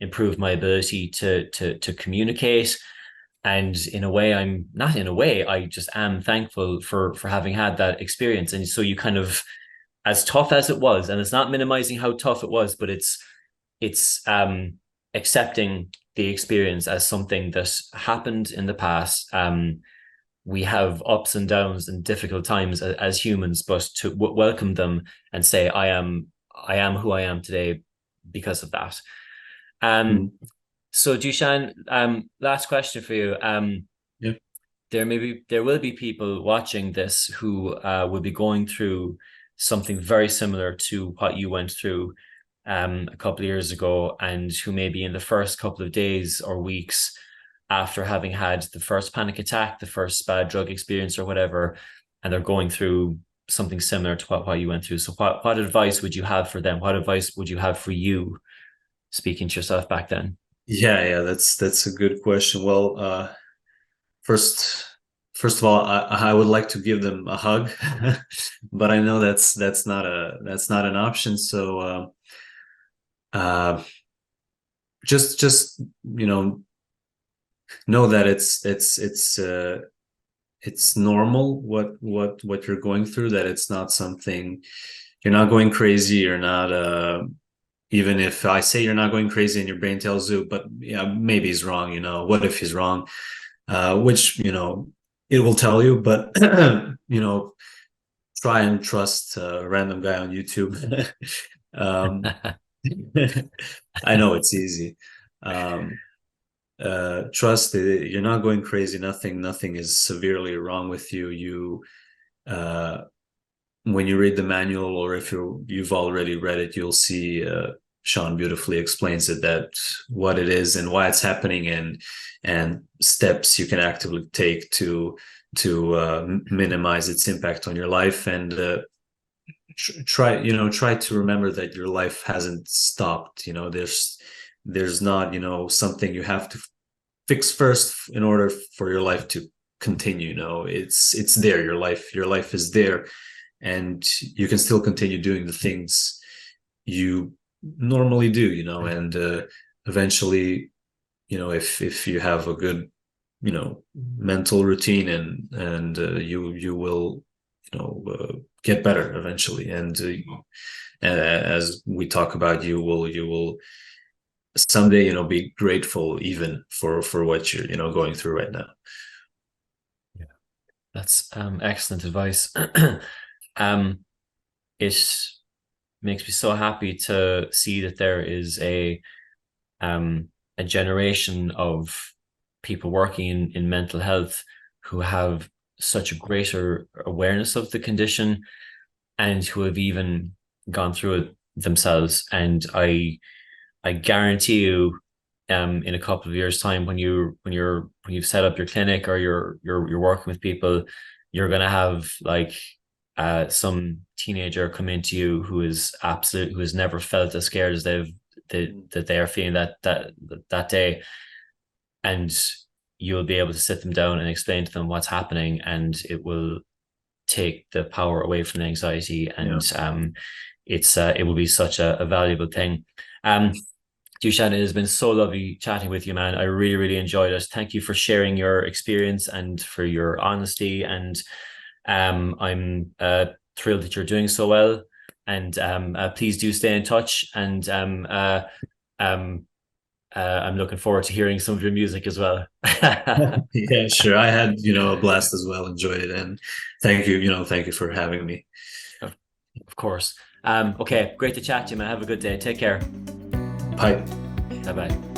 improved my ability to communicate. And in a way, I just am thankful for having had that experience. And so you kind of, as tough as it was, and it's not minimizing how tough it was, but it's accepting the experience as something that happened in the past. We have ups and downs and difficult times as humans, but to welcome them and say, I am who I am today because of that. So Dušan, last question for you. There will be people watching this who will be going through something very similar to what you went through a couple of years ago, and who may be in the first couple of days or weeks after having had the first panic attack, the first bad drug experience or whatever, and they're going through something similar to what you went through. So what advice would you have for them? What advice would you have for you, speaking to yourself back then? That's a good question. Well, first of all, I would like to give them a hug, but I know that's not an option. So just know that it's normal what you're going through, that it's not something, you're not going crazy, you're not even if I say you're not going crazy and your brain tells you, but yeah, maybe he's wrong, what if he's wrong, which it will tell you, but try and trust a random guy on YouTube. um I know it's easy. um Trust that you're not going crazy, nothing is severely wrong with you. Uh when you read the manual, or if you've already read it, you'll see Sean beautifully explains it, that what it is and why it's happening, and steps you can actively take to minimize its impact on your life, and try to remember that your life hasn't stopped. There's not something you have to fix first in order for your life to continue. It's there. Your life is there, and you can still continue doing the things you normally do, and eventually, if you have a good mental routine, and you will get better eventually, and as we talk about, you will someday be grateful even for what you're going through right now. Yeah, that's excellent advice. It makes me so happy to see that there is a generation of people working in mental health who have such a greater awareness of the condition, and who have even gone through it themselves. And I guarantee you, in a couple of years' time, when you've set up your clinic, or you're working with people, you're gonna have like some teenager come into you who has never felt as scared as that they are feeling that day, and you'll be able to sit them down and explain to them what's happening, and it will take the power away from the anxiety, and it will be such a valuable thing. Dušan, it has been so lovely chatting with you, man. I really, really enjoyed it. Thank you for sharing your experience and for your honesty. And I'm thrilled that you're doing so well. And please do stay in touch. And I'm looking forward to hearing some of your music as well. Yeah, sure. I had a blast as well. Enjoyed it, and thank you for having me. Of course. Okay, great to chat to you, man. Have a good day. Take care. Bye. Bye bye.